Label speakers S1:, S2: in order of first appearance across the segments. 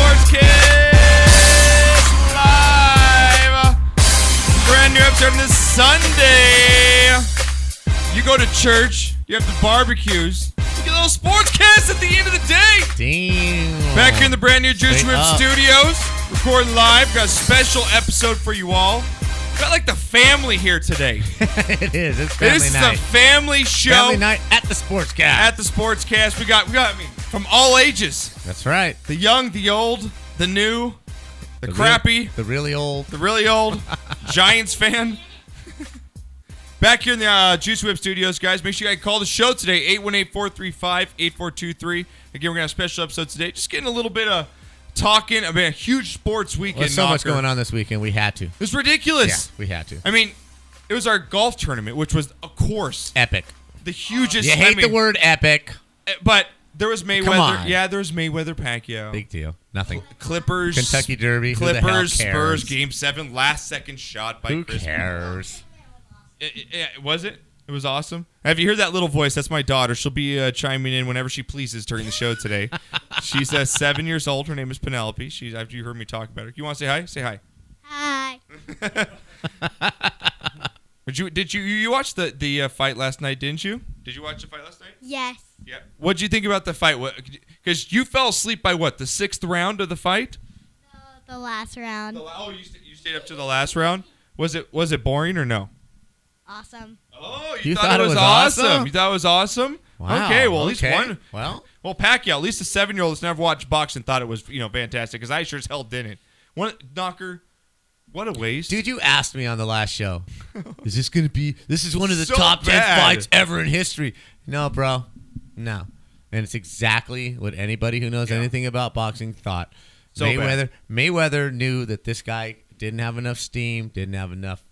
S1: SPORTSCAST Live. Brand new episode on this Sunday. You go to church, you have the barbecues, you get a little SPORTSCAST at the end of the day.
S2: Damn.
S1: Back here in the brand new Juice Whip Studios, recording live. Got a special episode for you all. Got like the family here today.
S2: It is. It's family
S1: This
S2: night.
S1: is a family show.
S2: Family night at the SPORTSCAST.
S1: At the SPORTSCAST. We got from all ages.
S2: That's right.
S1: The young, the old, the new, the crappy,
S2: the really old.
S1: Giants fan. Back here in the Juice Whip Studios, guys. Make sure you guys call the show today, 818-435-8423. Again, we're going to have a special episode today. Just getting a little bit of talking about a huge sports weekend.
S2: There's so much going on this weekend. We had to.
S1: It was ridiculous.
S2: Yeah, we had to.
S1: I mean, it was our golf tournament, which was, of course,
S2: Epic.
S1: the hugest.
S2: You hate the word epic.
S1: But there was Mayweather.
S2: Come on.
S1: Yeah, there was Mayweather, Pacquiao.
S2: Big deal. Nothing.
S1: Clippers.
S2: Kentucky Derby. Who the hell
S1: Clippers,
S2: cares?
S1: Spurs, Game 7, last second shot by
S2: Who
S1: Chris.
S2: cares?
S1: Was it? It was awesome. Have you heard that little voice? That's my daughter. She'll be chiming in whenever she pleases during the show today. She's 7 years old. Her name is Penelope. She's after you heard me talk about her. You want to say hi? Say hi.
S3: Hi.
S1: Did you watch the fight last night? Didn't you? Did you watch the fight last night?
S3: Yes.
S1: Yeah. What did you think about the fight? Because you fell asleep by what? The 6th round of the fight?
S3: The last round.
S1: You stayed up to the last round. Was it boring or no?
S3: Awesome.
S1: Oh,
S2: You thought it was awesome?
S1: You thought it was awesome?
S2: Wow.
S1: Okay, well, at least
S2: okay.
S1: one.
S2: Well,
S1: Pacquiao, at least a 7-year-old that's never watched boxing thought it was, fantastic, because I sure as hell didn't. Knocker, what a waste.
S2: dude, you asked me on the last show. Is this going to be? This is one of the
S1: So
S2: top 10
S1: bad.
S2: fights ever in history. No, bro. No. And it's exactly what anybody who knows anything about boxing thought.
S1: So
S2: Mayweather knew that this guy didn't have enough steam, didn't have enough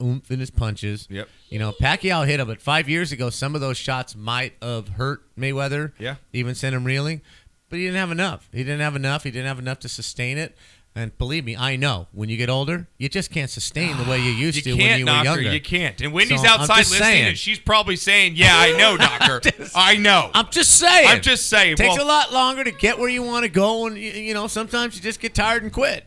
S2: oomph in his punches.
S1: Yep.
S2: Pacquiao hit him, but 5 years ago, some of those shots might have hurt Mayweather.
S1: Yeah.
S2: Even sent him reeling. But he didn't have enough. He didn't have enough to sustain it. And believe me, I know. When you get older, you just can't sustain the way you used to when you were younger.
S1: You can't. And Wendy's
S2: So, I'm
S1: outside
S2: just
S1: listening,
S2: saying.
S1: and she's probably saying, yeah, I know, Knocker. I know.
S2: I'm just saying. Takes a
S1: Well,
S2: lot longer to get where you want to go, and sometimes you just get tired and quit.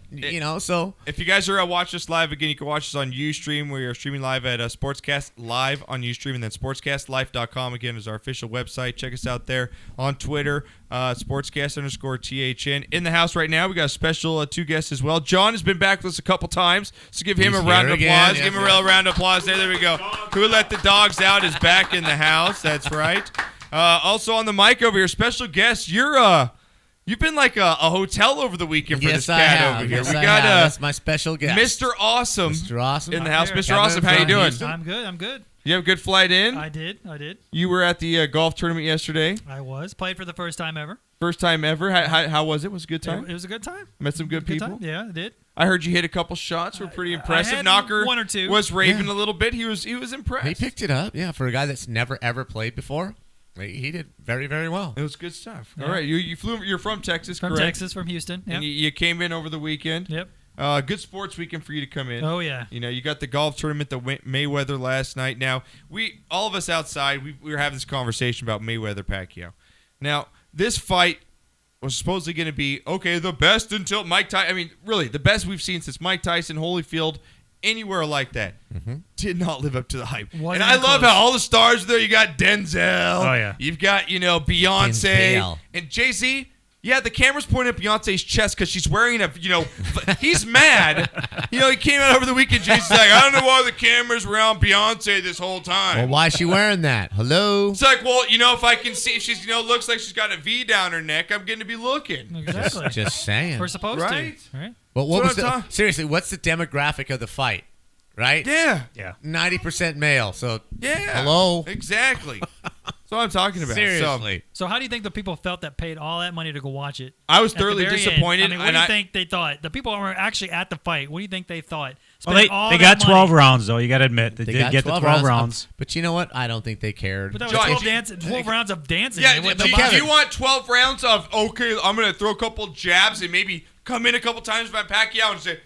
S2: So
S1: if you guys are watching us live again, you can watch us on Ustream. We are streaming live at SportsCast Live on Ustream, and then SportsCastLife.com again is our official website. Check us out there on Twitter, SportsCast_THN. In the house right now, we got a special 2 guests as well. John has been back with us a couple times, so give him
S2: He's
S1: a round
S2: here
S1: of
S2: again.
S1: applause.
S2: Yes,
S1: Give him a real round of applause. There we go. Who Let the Dogs Out is back in the house. That's right. Also on the mic over here, special guest. You've been like a hotel over the weekend for this cat over here.
S2: Yes,
S1: We
S2: I
S1: got
S2: have. That's my special guest,
S1: Mr. Awesome.
S2: Mr. Awesome
S1: in the house.
S4: here.
S1: Mr. Awesome, how you doing?
S4: I'm good.
S1: You have a good flight in?
S4: I did.
S1: You were at the golf tournament yesterday.
S4: I was. Played for the first time ever.
S1: First time ever. How was it? Was it a good time?
S4: It was a good time.
S1: Met some good people?
S4: Time. Yeah, I did.
S1: I heard you hit a couple shots. Were pretty impressive.
S4: had
S1: Knocker
S4: one or two.
S1: was raving a little bit. He was impressed.
S2: He picked it up, for a guy that's never ever played before. He did very, very well.
S1: It was good stuff.
S4: Yeah.
S1: All right, you flew. You're from Texas,
S4: From
S1: correct?
S4: Texas, from Houston.
S1: And
S4: Yep.
S1: you came in over the weekend.
S4: Yep.
S1: Good sports weekend for you to come in.
S4: Oh yeah.
S1: You got the golf tournament, the Mayweather last night. Now, all of us outside, we were having this conversation about Mayweather Pacquiao. Now, this fight was supposedly going to be, the best until Mike Tyson. I mean, really, the best we've seen since Mike Tyson, Holyfield, anywhere like that. Did not live up to the hype.
S4: Wasn't
S1: And I love
S4: close.
S1: how all the stars are there. You got Denzel.
S4: Oh, yeah.
S1: You've got, Beyonce.
S2: Denzel.
S1: And Jay-Z. Yeah, the camera's pointing at Beyonce's chest because she's wearing he's mad. He came out over the weekend. Jay-Z's like, I don't know why the cameras were on Beyonce this whole time.
S2: Well, why is she wearing that? Hello?
S1: It's like, well, if I can see, if she's, looks like she's got a V down her neck, I'm going to be looking.
S4: Exactly.
S2: Just saying.
S4: We're supposed
S1: Right?
S4: to. Right.
S2: Well,
S1: That's what I'm
S2: seriously, what's the demographic of the fight? Right?
S1: Yeah.
S2: 90% male. So,
S1: Yeah.
S2: hello?
S1: Exactly. That's what I'm talking about.
S2: Seriously.
S4: So how do you think the people felt that paid all that money to go watch it?
S1: I was
S4: at the
S1: thoroughly
S4: very end?
S1: disappointed.
S4: What do you think they thought? The people who were actually at the fight, what do you think they thought?
S5: Well,
S4: Spending all
S5: they
S4: that
S5: got 12
S4: money.
S5: rounds, though. You got to admit. They did
S2: got
S5: get the 12 rounds.
S2: But you know what? I don't think they cared.
S4: But that
S1: Josh,
S4: was 12 rounds of dancing.
S1: Yeah,
S4: They went
S1: do
S4: to
S1: you,
S4: boxing.
S1: do you want 12 rounds of, I'm going to throw a couple jabs and maybe come in a couple times by Pacquiao and say,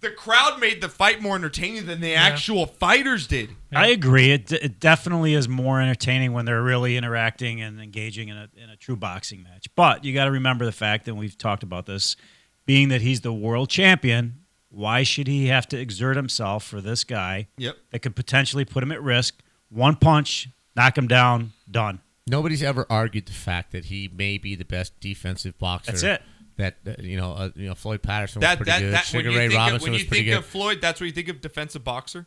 S1: the crowd made the fight more entertaining than the actual fighters did.
S5: I agree. It definitely is more entertaining when they're really interacting and engaging in a true boxing match. But you got to remember the fact that we've talked about this. being that he's the world champion, why should he have to exert himself for this guy that could potentially put him at risk? One punch, knock him down, done.
S2: Nobody's ever argued the fact that he may be the best defensive boxer.
S5: That's it.
S2: That Floyd Patterson was pretty good. Sugar Ray Robinson was pretty good.
S1: When you think of Floyd, that's what you think of defensive boxer.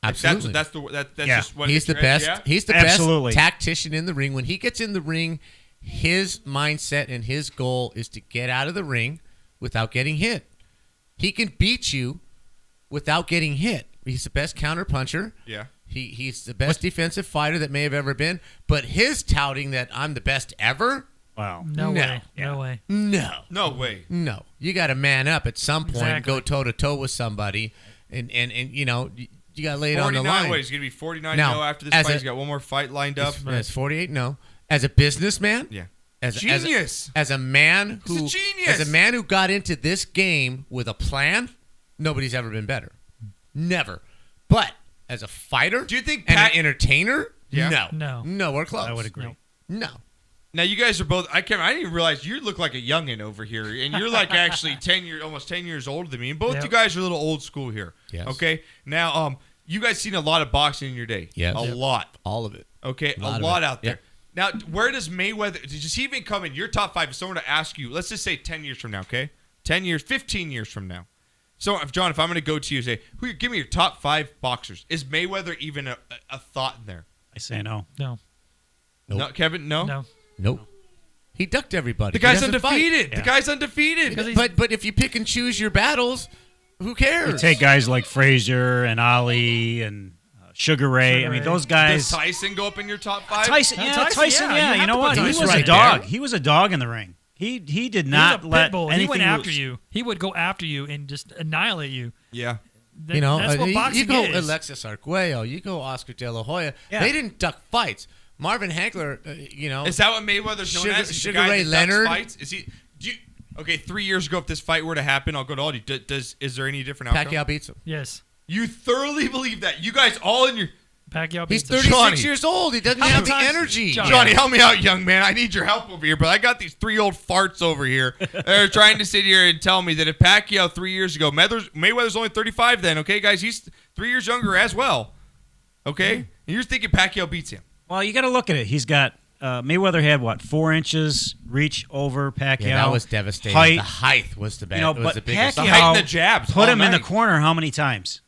S2: Absolutely,
S1: that's just what
S2: he's the best.
S1: Yeah?
S2: He's the
S5: Absolutely.
S2: best tactician in the ring. When he gets in the ring, his mindset and his goal is to get out of the ring without getting hit. He can beat you without getting hit. He's the best counter puncher.
S1: Yeah.
S2: He's the best defensive fighter that may have ever been. But his touting that I'm the best ever.
S5: Wow.
S4: No way.
S5: Yeah.
S4: No way.
S1: No way.
S2: No. You got to man up at some point and go toe to toe with somebody, and you got to lay it on the line.
S1: He's going to be 49
S2: now,
S1: after this fight. He's got one more fight lined up.
S2: It's 48 As a businessman,
S1: Genius.
S2: As a man who got into this game with a plan, nobody's ever been better. Never. But as a fighter,
S1: do you think
S2: an entertainer?
S1: Yeah.
S2: No, we're close.
S5: I would agree.
S2: No.
S1: Now you guys are both. I didn't even realize you look like a youngin over here, and you're like actually almost 10 years older than me. And both you guys are a little old school here.
S2: Yes.
S1: Okay. Now, you guys seen a lot of boxing in your day.
S2: Yeah.
S1: A lot.
S2: All of it.
S1: Okay. A lot out there. Now, where does Mayweather? Does he even come in your top 5? If someone to ask you, let's just say 10 years from now. Okay. 10 years, 15 years from now. So, John, if I'm going to go to you and say, give me your top 5 boxers, is Mayweather even a thought in there?
S5: I say no.
S4: No.
S2: Nope.
S1: No, Kevin, no?
S4: No.
S2: Nope. He ducked everybody.
S1: The guy's undefeated. The guy's undefeated.
S2: But if you pick and choose your battles, who cares?
S5: You take guys like Frazier and Ali and Sugar Ray. I mean, those guys.
S1: Does Tyson go up in your top 5?
S5: Tyson, yeah. You know what? He was a dog. He was a dog in the ring. He did not let anything
S4: He went after
S5: loose.
S4: you. He would go after you and just annihilate you.
S1: Yeah.
S4: That's what boxing
S2: you go
S4: is.
S2: Alexis Arguello, you go Oscar De La Hoya.
S5: Yeah.
S2: They didn't duck fights. Marvin Hagler,
S1: Is that what Mayweather's known as?
S2: Sugar Ray Leonard.
S1: Fights? Is he? Okay, 3 years ago, if this fight were to happen, I'll go to all you. Is there any different outcome?
S2: Pacquiao beats him.
S4: Yes.
S1: You thoroughly believe that? You guys all in your.
S4: Pacquiao
S2: He's
S4: beats him.
S2: 36 years old. He doesn't have the energy.
S1: Johnny, help me out, young man. I need your help over here, but I got these 3 old farts over here. They're trying to sit here and tell me that if Pacquiao 3 years ago, Mayweather's only 35 then, okay, guys? He's 3 years younger as well. Okay? And you're thinking Pacquiao beats him.
S5: Well, you got to look at it. He's got Mayweather had 4 inches reach over Pacquiao.
S2: Yeah, that was devastating.
S5: Height.
S2: The height was the best.
S5: But
S2: the biggest.
S5: Pacquiao
S1: The height and the jabs.
S5: put him in the
S1: night.
S5: corner how many times?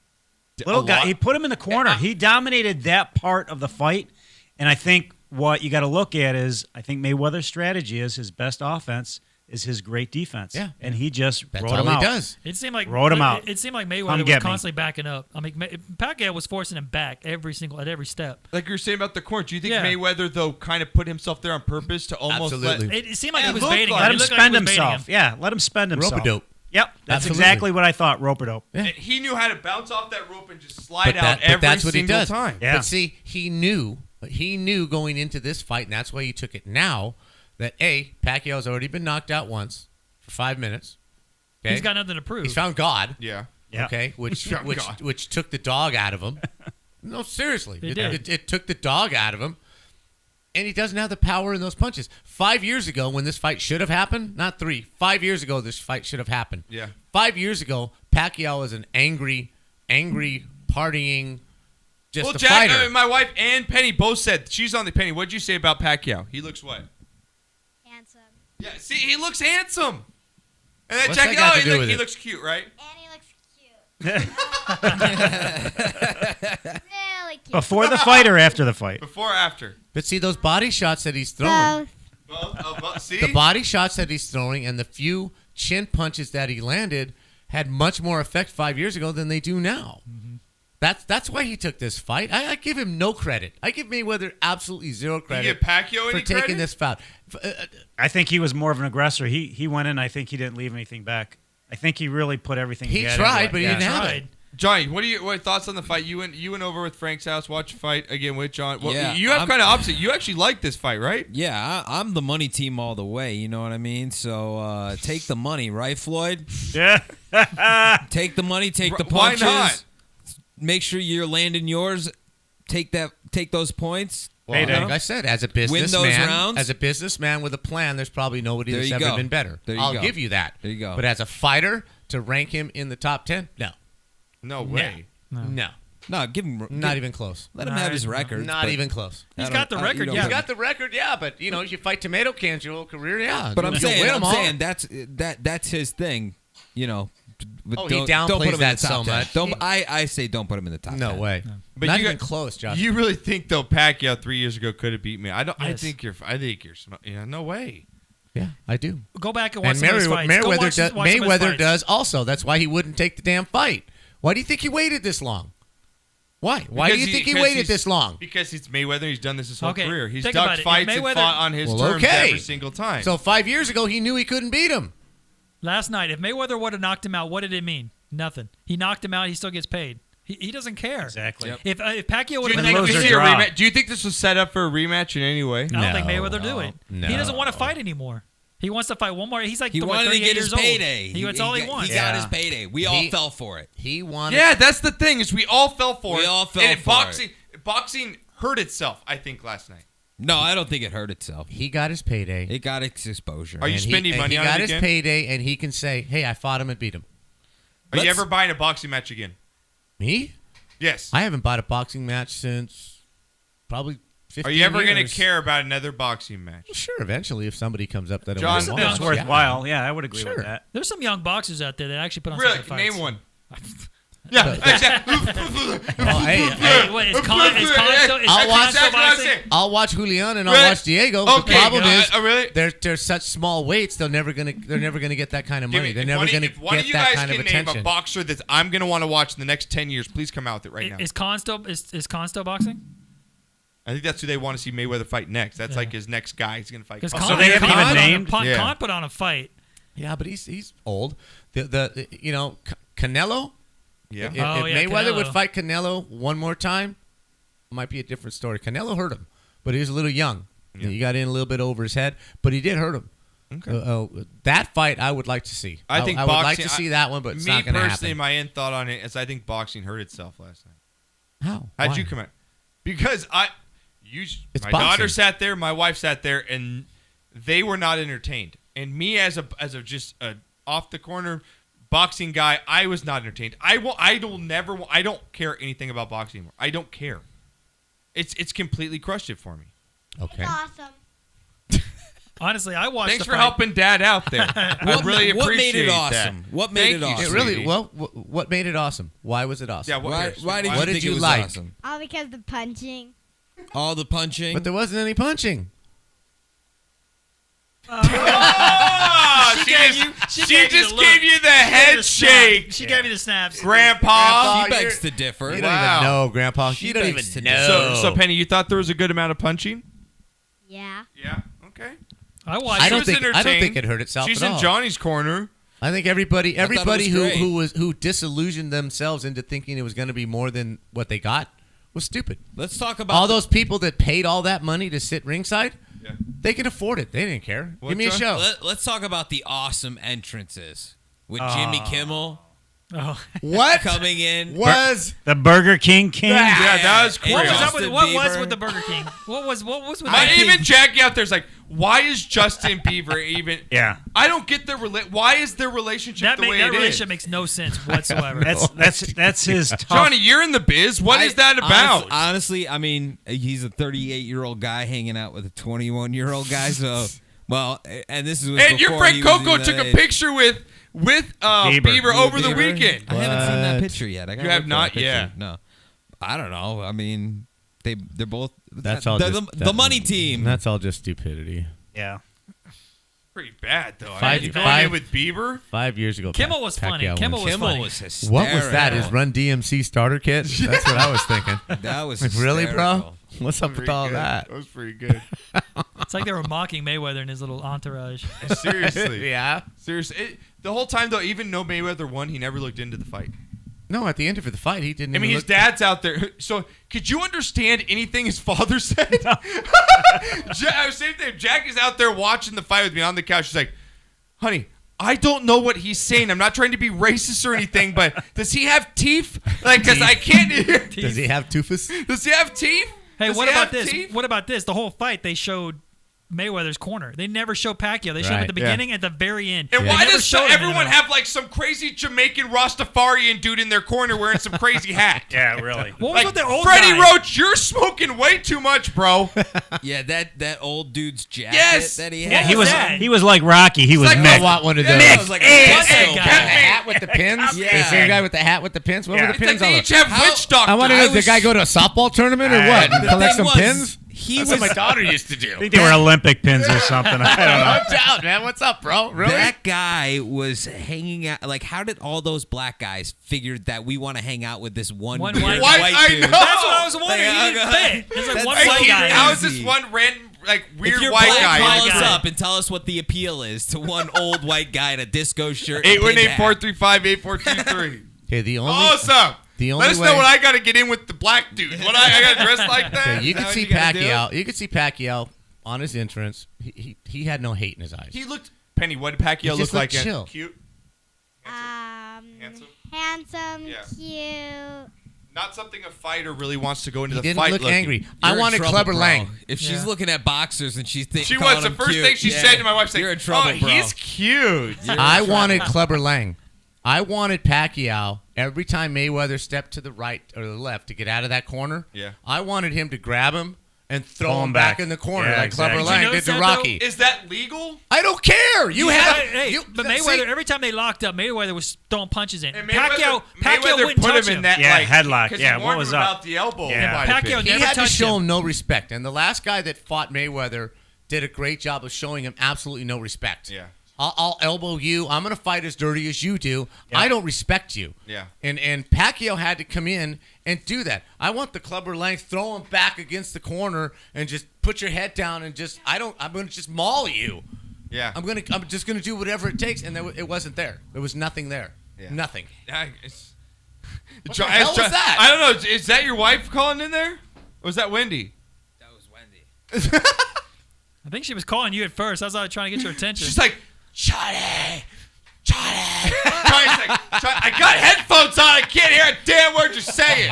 S5: Little guy, he put him in the corner. He dominated that part of the fight, and I think what you got to look at is I think Mayweather's strategy is his best offense is his great defense.
S2: Yeah,
S5: and he just
S2: That's
S5: wrote
S2: all
S5: him
S2: he
S5: out.
S2: does.
S4: It seemed like
S5: Wrote him out.
S4: It seemed like Mayweather
S5: Come
S4: was
S5: get me.
S4: constantly backing up. I mean, Pacquiao was forcing him back at every step.
S1: Like you were saying about the corner, do you think
S4: Yeah.
S1: Mayweather, though, kind of put himself there on purpose to almost
S2: Absolutely.
S4: It seemed like
S1: Yeah,
S4: he was
S1: look
S4: baiting
S1: like-
S4: him.
S5: Let
S4: It
S5: him
S4: looked like
S5: spend
S4: he was baiting
S5: himself.
S4: him.
S5: Yeah, let him spend himself.
S2: Rope-a-dope.
S5: Yep, that's
S2: Absolutely.
S5: exactly what I thought. Rope-a-dope.
S1: And he knew how to bounce off that rope and just slide
S2: But
S1: out every
S2: that's what he
S1: single
S2: does.
S1: time.
S5: Yeah.
S2: But see, he knew going into this fight, and that's why he took it now, that Pacquiao's already been knocked out once for 5 minutes. Okay?
S4: He's got nothing to prove.
S2: He's found God.
S1: Yeah.
S5: Yeah.
S2: Okay, which
S1: Found God.
S2: which took the dog out of him. No, seriously,
S4: It did.
S2: It took the dog out of him, and he doesn't have the power in those punches. 5 years ago, when this fight should have happened, not 3, 5 years ago, this fight should have happened.
S1: Yeah.
S2: 5 years ago, Pacquiao was an angry, partying, just a
S1: Jack,
S2: fighter.
S1: my wife and Penny both said, she's on the Penny. What'd you say about Pacquiao? He looks what?
S3: Handsome.
S1: Yeah, see, he looks handsome. And then
S2: What's
S1: Jackie,
S2: that got to do with
S1: he
S2: it?
S1: looks cute, right?
S3: And he looks cute. Really cute.
S5: Before the fight or after the fight?
S1: Before or after?
S2: But see those body shots that he's throwing.
S3: Both.
S1: See?
S2: The body shots that he's throwing and the few chin punches that he landed had much more effect 5 years ago than they do now.
S1: Mm-hmm.
S2: That's why he took this fight. I give him no credit. I give Mayweather absolutely zero
S1: You
S2: credit
S1: give Pacquiao
S2: for
S1: any
S2: taking
S1: credit?
S2: this fight.
S5: I think he was more of an aggressor. He went in. I think he didn't leave anything back. I think he really put everything.
S2: He
S5: had
S2: tried,
S5: into it.
S2: but he didn't have it.
S1: Johnny, what thoughts on the fight? You went over with Frank's house, watch the fight again with John. Well,
S6: Yeah,
S1: you have
S6: I'm-
S1: kind of opposite. You actually like this fight, right?
S6: Yeah, I'm the money team all the way. You know what I mean? So take the money, right, Floyd?
S5: Yeah.
S6: Take the money, take the
S1: Why
S6: punches.
S1: not?
S6: Make sure you're landing yours. Take those points.
S2: Well,
S5: Payday.
S2: like I said, as a
S6: those
S2: businessman,
S6: rounds?
S2: as a businessman with a plan, there's probably nobody
S6: There
S2: that's
S6: you
S2: ever
S6: go.
S2: been better.
S6: There you
S2: I'll
S6: go.
S2: give you that.
S6: There you go.
S2: But as a fighter, to rank him in the top 10,
S1: No way.
S2: no,
S6: No, give him.
S2: not even close.
S6: Let him have his records.
S2: Not
S6: but
S2: even close.
S4: He's
S6: I
S4: got
S6: don't-
S4: the
S6: I-
S4: record,
S6: you
S4: yeah.
S6: don't-
S2: He's got the record, yeah, but you know, you fight tomato cans your whole career, yeah.
S6: But I'm
S2: You'll
S6: saying,
S2: win 'em all.
S6: that's his thing. You know. But
S2: Oh, he
S6: don't put
S2: downplays
S6: him in
S2: that
S6: the top
S2: so
S6: 10.
S2: much.
S6: Don't, I say don't put him in the top.
S2: No
S6: 10.
S2: way.
S1: But
S2: Not
S1: you
S2: even
S1: got-
S2: close, Josh.
S1: You really think though Pacquiao 3 years ago could have beat me? I don't.
S4: Yes.
S1: I think you're. Yeah, no way.
S2: Yeah, I do.
S4: Go back and watch
S2: And
S4: some of his fights. Go watch
S2: Mayweather
S4: some of his fights.
S2: does also. That's why he wouldn't take the damn fight. Why do you think he waited this long? Why? Why do
S1: Because
S2: you think he
S1: because
S2: waited
S1: he's-
S2: this long?
S1: Because he's Mayweather. He's done this his whole
S4: Okay,
S1: career. He's
S4: think about
S1: ducked
S4: it. If
S1: fights and
S4: Mayweather-
S1: fought on his
S2: Well,
S1: terms
S2: okay.
S1: every single time.
S2: So 5 years ago, he knew he couldn't beat him.
S4: Last night, if Mayweather would have knocked him out, what did it mean? Nothing. He knocked him out. He still gets paid. He doesn't care.
S5: Exactly.
S6: Yep.
S4: If Pacquiao
S1: do
S4: would
S1: you,
S4: have
S1: think
S5: lose
S1: this
S5: or
S1: is a
S5: draw.
S1: rematch? Do you think this was set up for a rematch in any way?
S4: I don't think
S2: No,
S4: Mayweather do it.
S2: no.
S4: He doesn't want to fight anymore. He wants to fight one more. He's like
S6: He wanted to
S4: 38
S6: get his
S4: years old.
S6: payday.
S4: That's all he
S6: got-
S4: wants.
S6: He got
S2: Yeah.
S6: his payday. We all fell for it.
S2: He wanted.
S1: Yeah, that's the thing. Is we all fell for it.
S6: We all fell
S1: and
S6: for
S1: boxing hurt itself. I think last night.
S6: No, I don't think it hurt itself.
S2: He got his payday.
S6: It got its exposure.
S1: Are you
S2: and
S1: spending
S2: he,
S1: money
S2: and
S1: on
S2: he
S1: it
S2: got his
S1: again?
S2: payday, and he can say, "Hey, I fought him and beat him."
S1: Are you
S6: Let's-
S1: ever buying a boxing match again?
S2: Me?
S1: Yes.
S2: I haven't bought a boxing match since probably 15
S1: Are you ever going
S2: years.
S1: to care about another boxing match?
S2: Sure, eventually, if somebody comes up that I
S1: John,
S2: want to
S1: There's
S2: watch,
S5: It's
S1: something
S2: yeah.
S5: worthwhile. Yeah, I would agree
S2: Sure.
S5: with that.
S4: There's some young boxers out there that actually put on
S1: Really?
S4: some good fights.
S1: Name one. Yeah, exactly.
S2: Oh, hey,
S4: What, is Con still
S2: I'll watch-
S4: still
S1: That's what I'm
S4: boxing?
S1: saying.
S2: I'll watch Julian and I'll
S1: Really?
S2: watch Diego.
S1: Okay,
S2: The problem is,
S1: really?
S2: they're such small weights. They're never gonna get that kind of money. They're never gonna
S1: if one of
S2: get
S1: you
S2: that
S1: guys
S2: kind of
S1: can name
S2: attention.
S1: a boxer that I'm going to want to watch in the next 10 years, please come out with it right now.
S4: Is Con still boxing?
S1: I think that's who they want to see Mayweather fight next. That's like his next guy. He's going to fight.
S4: Because
S1: Conor.
S5: So they haven't even named?
S1: Yeah.
S4: Con put on a fight.
S2: Yeah, but he's old. The you know, Canelo.
S1: Yeah.
S2: If
S4: yeah,
S2: Mayweather would
S4: Canelo.
S2: fight Canelo one more time, it might be a different story. Canelo hurt him, but he was a little young.
S1: Yeah.
S2: He got in a little bit over his head, but he did hurt him.
S1: Okay.
S2: That fight I would like to see.
S1: I think
S2: I would like
S1: boxing-
S2: to see that one, but it's
S1: Me
S2: not going to
S1: personally,
S2: happen.
S1: my end thought on it is I think boxing hurt itself last night.
S2: How?
S1: How'd
S2: Why?
S1: you come out? Because
S2: It's
S1: my
S2: boxing.
S1: daughter sat there, my wife sat there, and they were not entertained. And me as a just a off the corner boxing guy, I was not entertained. I don't care anything about boxing anymore. I don't care. It's completely crushed it for me.
S2: Okay.
S3: It's awesome.
S4: Honestly, I watched
S1: Thanks
S4: the
S1: for
S4: fight.
S1: helping Dad out there. I really
S6: what
S1: appreciate
S6: made it
S1: that.
S6: awesome? What made
S1: Thank
S6: it
S1: you,
S6: awesome?
S2: It really.
S1: sweetie.
S2: Well, what made it awesome? Why was it awesome?
S1: Yeah.
S6: Why did you
S2: What did
S6: think
S2: you
S6: it was
S2: like?
S6: awesome?
S3: All because the punching.
S6: All the punching.
S2: But there wasn't any punching.
S1: Oh, she just gave you the head shake,
S4: She gave me the snaps.
S1: Grandpa.
S6: she begs to differ.
S2: You don't
S1: Wow.
S2: even know, Grandpa.
S6: She
S2: You don't even
S6: begs to
S2: know.
S1: So Penny, you thought there was a good amount of punching?
S3: Yeah.
S1: Yeah. Okay.
S4: I watched.
S2: I
S1: She
S2: don't
S1: was
S2: think
S1: entertained.
S2: it hurt itself
S1: She's
S2: at
S1: in
S2: all.
S1: Johnny's corner.
S2: I think everybody
S6: thought it was
S2: who
S6: great.
S2: disillusioned themselves into thinking it was going to be more than what they got was stupid.
S6: Let's talk about
S2: All those people that paid all that money to sit ringside,
S1: Yeah.
S2: they can afford it. They didn't care.
S1: What,
S2: Give me a
S1: John?
S2: show.
S6: Let's talk about the awesome entrances with Jimmy Kimmel
S4: Oh.
S2: What
S6: coming in.
S2: was
S5: The Burger King King.
S1: Yeah, that was
S6: And
S1: cool.
S4: What was up
S6: Justin
S4: with what was
S6: Bieber.
S4: with the Burger King? What was with
S1: My,
S4: that?
S1: even Jackie out there's like, why is Justin Bieber even?
S5: Yeah.
S1: I don't get their why is their relationship
S4: That,
S1: the way
S4: that
S1: it
S4: relationship
S1: is?
S4: makes no sense whatsoever.
S5: That's his tough.
S1: Johnny, you're in the biz. What is that about?
S6: Honestly, I mean, he's a 38-year-old guy hanging out with a 21-year-old guy. So, well, and this is
S1: and your
S6: before
S1: friend
S6: he was
S1: Coco
S6: even
S1: took
S6: that
S1: a
S6: age.
S1: picture with Bieber over the
S6: Bieber?
S1: weekend.
S6: I haven't seen that
S2: What?
S6: picture yet. I gotta
S1: You have
S6: look for
S1: not
S6: that picture.
S1: yet?
S6: No, I don't know. I mean, they're both.
S2: That's all
S6: They're
S2: just-
S6: the money team.
S2: That's all just stupidity.
S5: Yeah.
S1: Pretty bad though.
S2: Five-
S1: I mean, going
S2: five-
S1: in with Bieber.
S2: 5 years ago,
S4: Kimmel was funny.
S2: Pacquiao
S4: Kimmel
S2: won.
S4: was
S6: Kimmel
S4: funny.
S6: was hysterical.
S2: What was that? His Run DMC starter kit? That's what I was thinking.
S6: That was
S2: Like, really, bro?
S6: hysterical.
S2: What's up with all that?
S1: That was pretty good.
S4: It's like they were mocking Mayweather and his little entourage.
S1: Seriously.
S2: Yeah.
S1: Seriously. The whole time though, even though Mayweather won, he never looked into the fight.
S2: No, at the end of the fight, he didn't.
S1: I mean,
S2: even
S1: his
S2: look-
S1: dad's out there. So, could you understand anything his father said? Same thing. Jackie's out there watching the fight with me on the couch. She's like, honey, I don't know what he's saying. I'm not trying to be racist or anything, but does he have teeth? Like, because I can't hear.
S2: Does he have toofus?
S1: Does he have teeth?
S4: Hey,
S1: Does
S4: what
S1: he
S4: about
S1: have
S4: this?
S1: teeth?
S4: What about this? The whole fight they showed Mayweather's corner. They never show Pacquiao. They show him at the
S2: Right.
S4: beginning, at the very end.
S1: And
S4: They
S1: why
S4: never
S1: does
S4: showed him in the
S1: everyone
S4: middle.
S1: have like some crazy Jamaican Rastafarian dude in their corner wearing some crazy hat?
S5: Yeah, really.
S4: What was
S1: Like,
S4: with the old
S1: Freddie
S4: guy?
S1: Roach, you're smoking way too much, bro.
S6: Yeah, that old dude's jacket
S1: Yes.
S6: that he
S4: Yeah,
S6: had.
S5: He was
S4: that?
S5: he was like Rocky. He was
S1: like-
S5: mixed.
S2: I want one of
S1: Yeah,
S2: those.
S1: it was like a
S4: What's
S1: disco
S4: that guy?
S2: The
S1: cat.
S2: hat with the pins?
S6: Yeah.
S2: The same guy with the hat with the pins? What
S5: Yeah.
S2: were the
S1: It's
S2: pins
S1: like
S2: on
S1: they
S2: it?
S1: each have witch doctors.
S2: I want to know, did the
S6: was-
S2: guy go to a softball tournament or
S5: I-
S2: what?
S5: the
S2: And collect
S6: thing
S2: some
S6: was,
S2: pins?
S6: He
S2: That's
S6: was
S2: what my daughter used to do.
S5: I think they were Olympic pins or something. I don't know.
S2: No doubt, man. What's up, bro? Really?
S6: That guy was hanging out. Like, how did all those black guys figure that we want to hang out with this one
S4: One
S6: weird
S4: white-
S1: I
S6: dude?
S1: know.
S4: That's what I was wondering.
S6: Like,
S4: He didn't fit. There's like
S6: That's
S4: one
S6: like
S4: white guy.
S1: How is this
S6: Crazy.
S1: one random, like, weird
S6: If you're
S1: white
S6: black,
S1: guy?
S6: call us
S4: guy.
S6: up and tell us what the appeal is to one old white guy in a disco shirt. and pin hat.
S1: 818-435-8423.
S2: Okay, the only
S1: Awesome.
S2: the
S1: Let
S2: only
S1: us
S2: way-
S1: know what I got to get in with the black dude. What I got to dress like that?
S2: Okay, you
S1: Is that
S2: could
S1: what
S2: see
S1: gotta do?
S2: Pacquiao. You could see Pacquiao on his entrance. He had no hate in his eyes.
S1: He looked. Penny, what did Pacquiao
S2: He
S1: look
S2: just
S1: like?
S2: looked chill.
S1: Cute. Handsome?
S3: Handsome,
S1: Yeah.
S3: cute.
S1: Not something a fighter really wants to go into
S2: He
S1: the
S2: didn't
S1: fight
S2: look
S1: looking.
S2: angry.
S6: You're
S2: I
S6: in
S2: wanted
S6: trouble,
S2: Clubber
S6: bro.
S2: Lang.
S6: If she's
S4: Yeah.
S6: looking at boxers and she's
S1: She
S6: calling
S1: was. The
S6: him
S1: first
S6: cute,
S1: thing she
S6: yeah,
S1: said to my wife,
S6: "You're in trouble,
S1: oh,
S6: bro."
S1: he's cute.
S2: I wanted Clubber Lang. I wanted Pacquiao every time Mayweather stepped to the right or the left to get out of that corner.
S1: Yeah.
S2: I wanted him to grab him and throw
S5: Pull
S2: him
S5: him
S2: back
S5: back.
S2: in the corner
S5: Yeah,
S2: like Clubber
S5: exactly.
S2: Lang
S4: Did you
S2: did to
S4: notice that,
S2: Rocky.
S1: Is that legal?
S2: I don't care. You have
S4: Hey, but Mayweather, every time they locked up, Mayweather was throwing punches in.
S1: And
S4: Pacquiao
S1: Mayweather
S4: wouldn't
S1: put
S4: touch
S1: him in that
S5: Yeah,
S1: like,
S5: headlock.
S1: 'cause
S5: Yeah,
S1: he
S5: what
S1: warned
S5: was
S1: him
S5: up?
S1: about the elbow.
S5: Yeah.
S1: in my
S4: Pacquiao
S1: opinion.
S2: He
S4: never
S2: had to
S4: touched
S2: show
S4: him.
S2: him no respect, and the last guy that fought Mayweather did a great job of showing him absolutely no respect.
S1: Yeah.
S2: I'll elbow you. I'm gonna fight as dirty as you do.
S5: Yeah.
S2: I don't respect you.
S1: Yeah.
S2: And Pacquiao had to come in and do that. I want the Clubber Lang, throw him back against the corner and just put your head down and just I'm gonna just maul you.
S1: Yeah.
S2: I'm just gonna do whatever it takes, and it wasn't there. There was nothing there.
S1: Yeah.
S2: Nothing.
S1: What
S2: the hell was that?
S1: I don't know. Is that your wife calling in there? Or was that Wendy?
S6: That was Wendy.
S4: I think she was calling you at first. I was trying to get your attention.
S1: She's like, Charlie. Charlie's like, I got headphones on. I can't hear a damn word you're saying.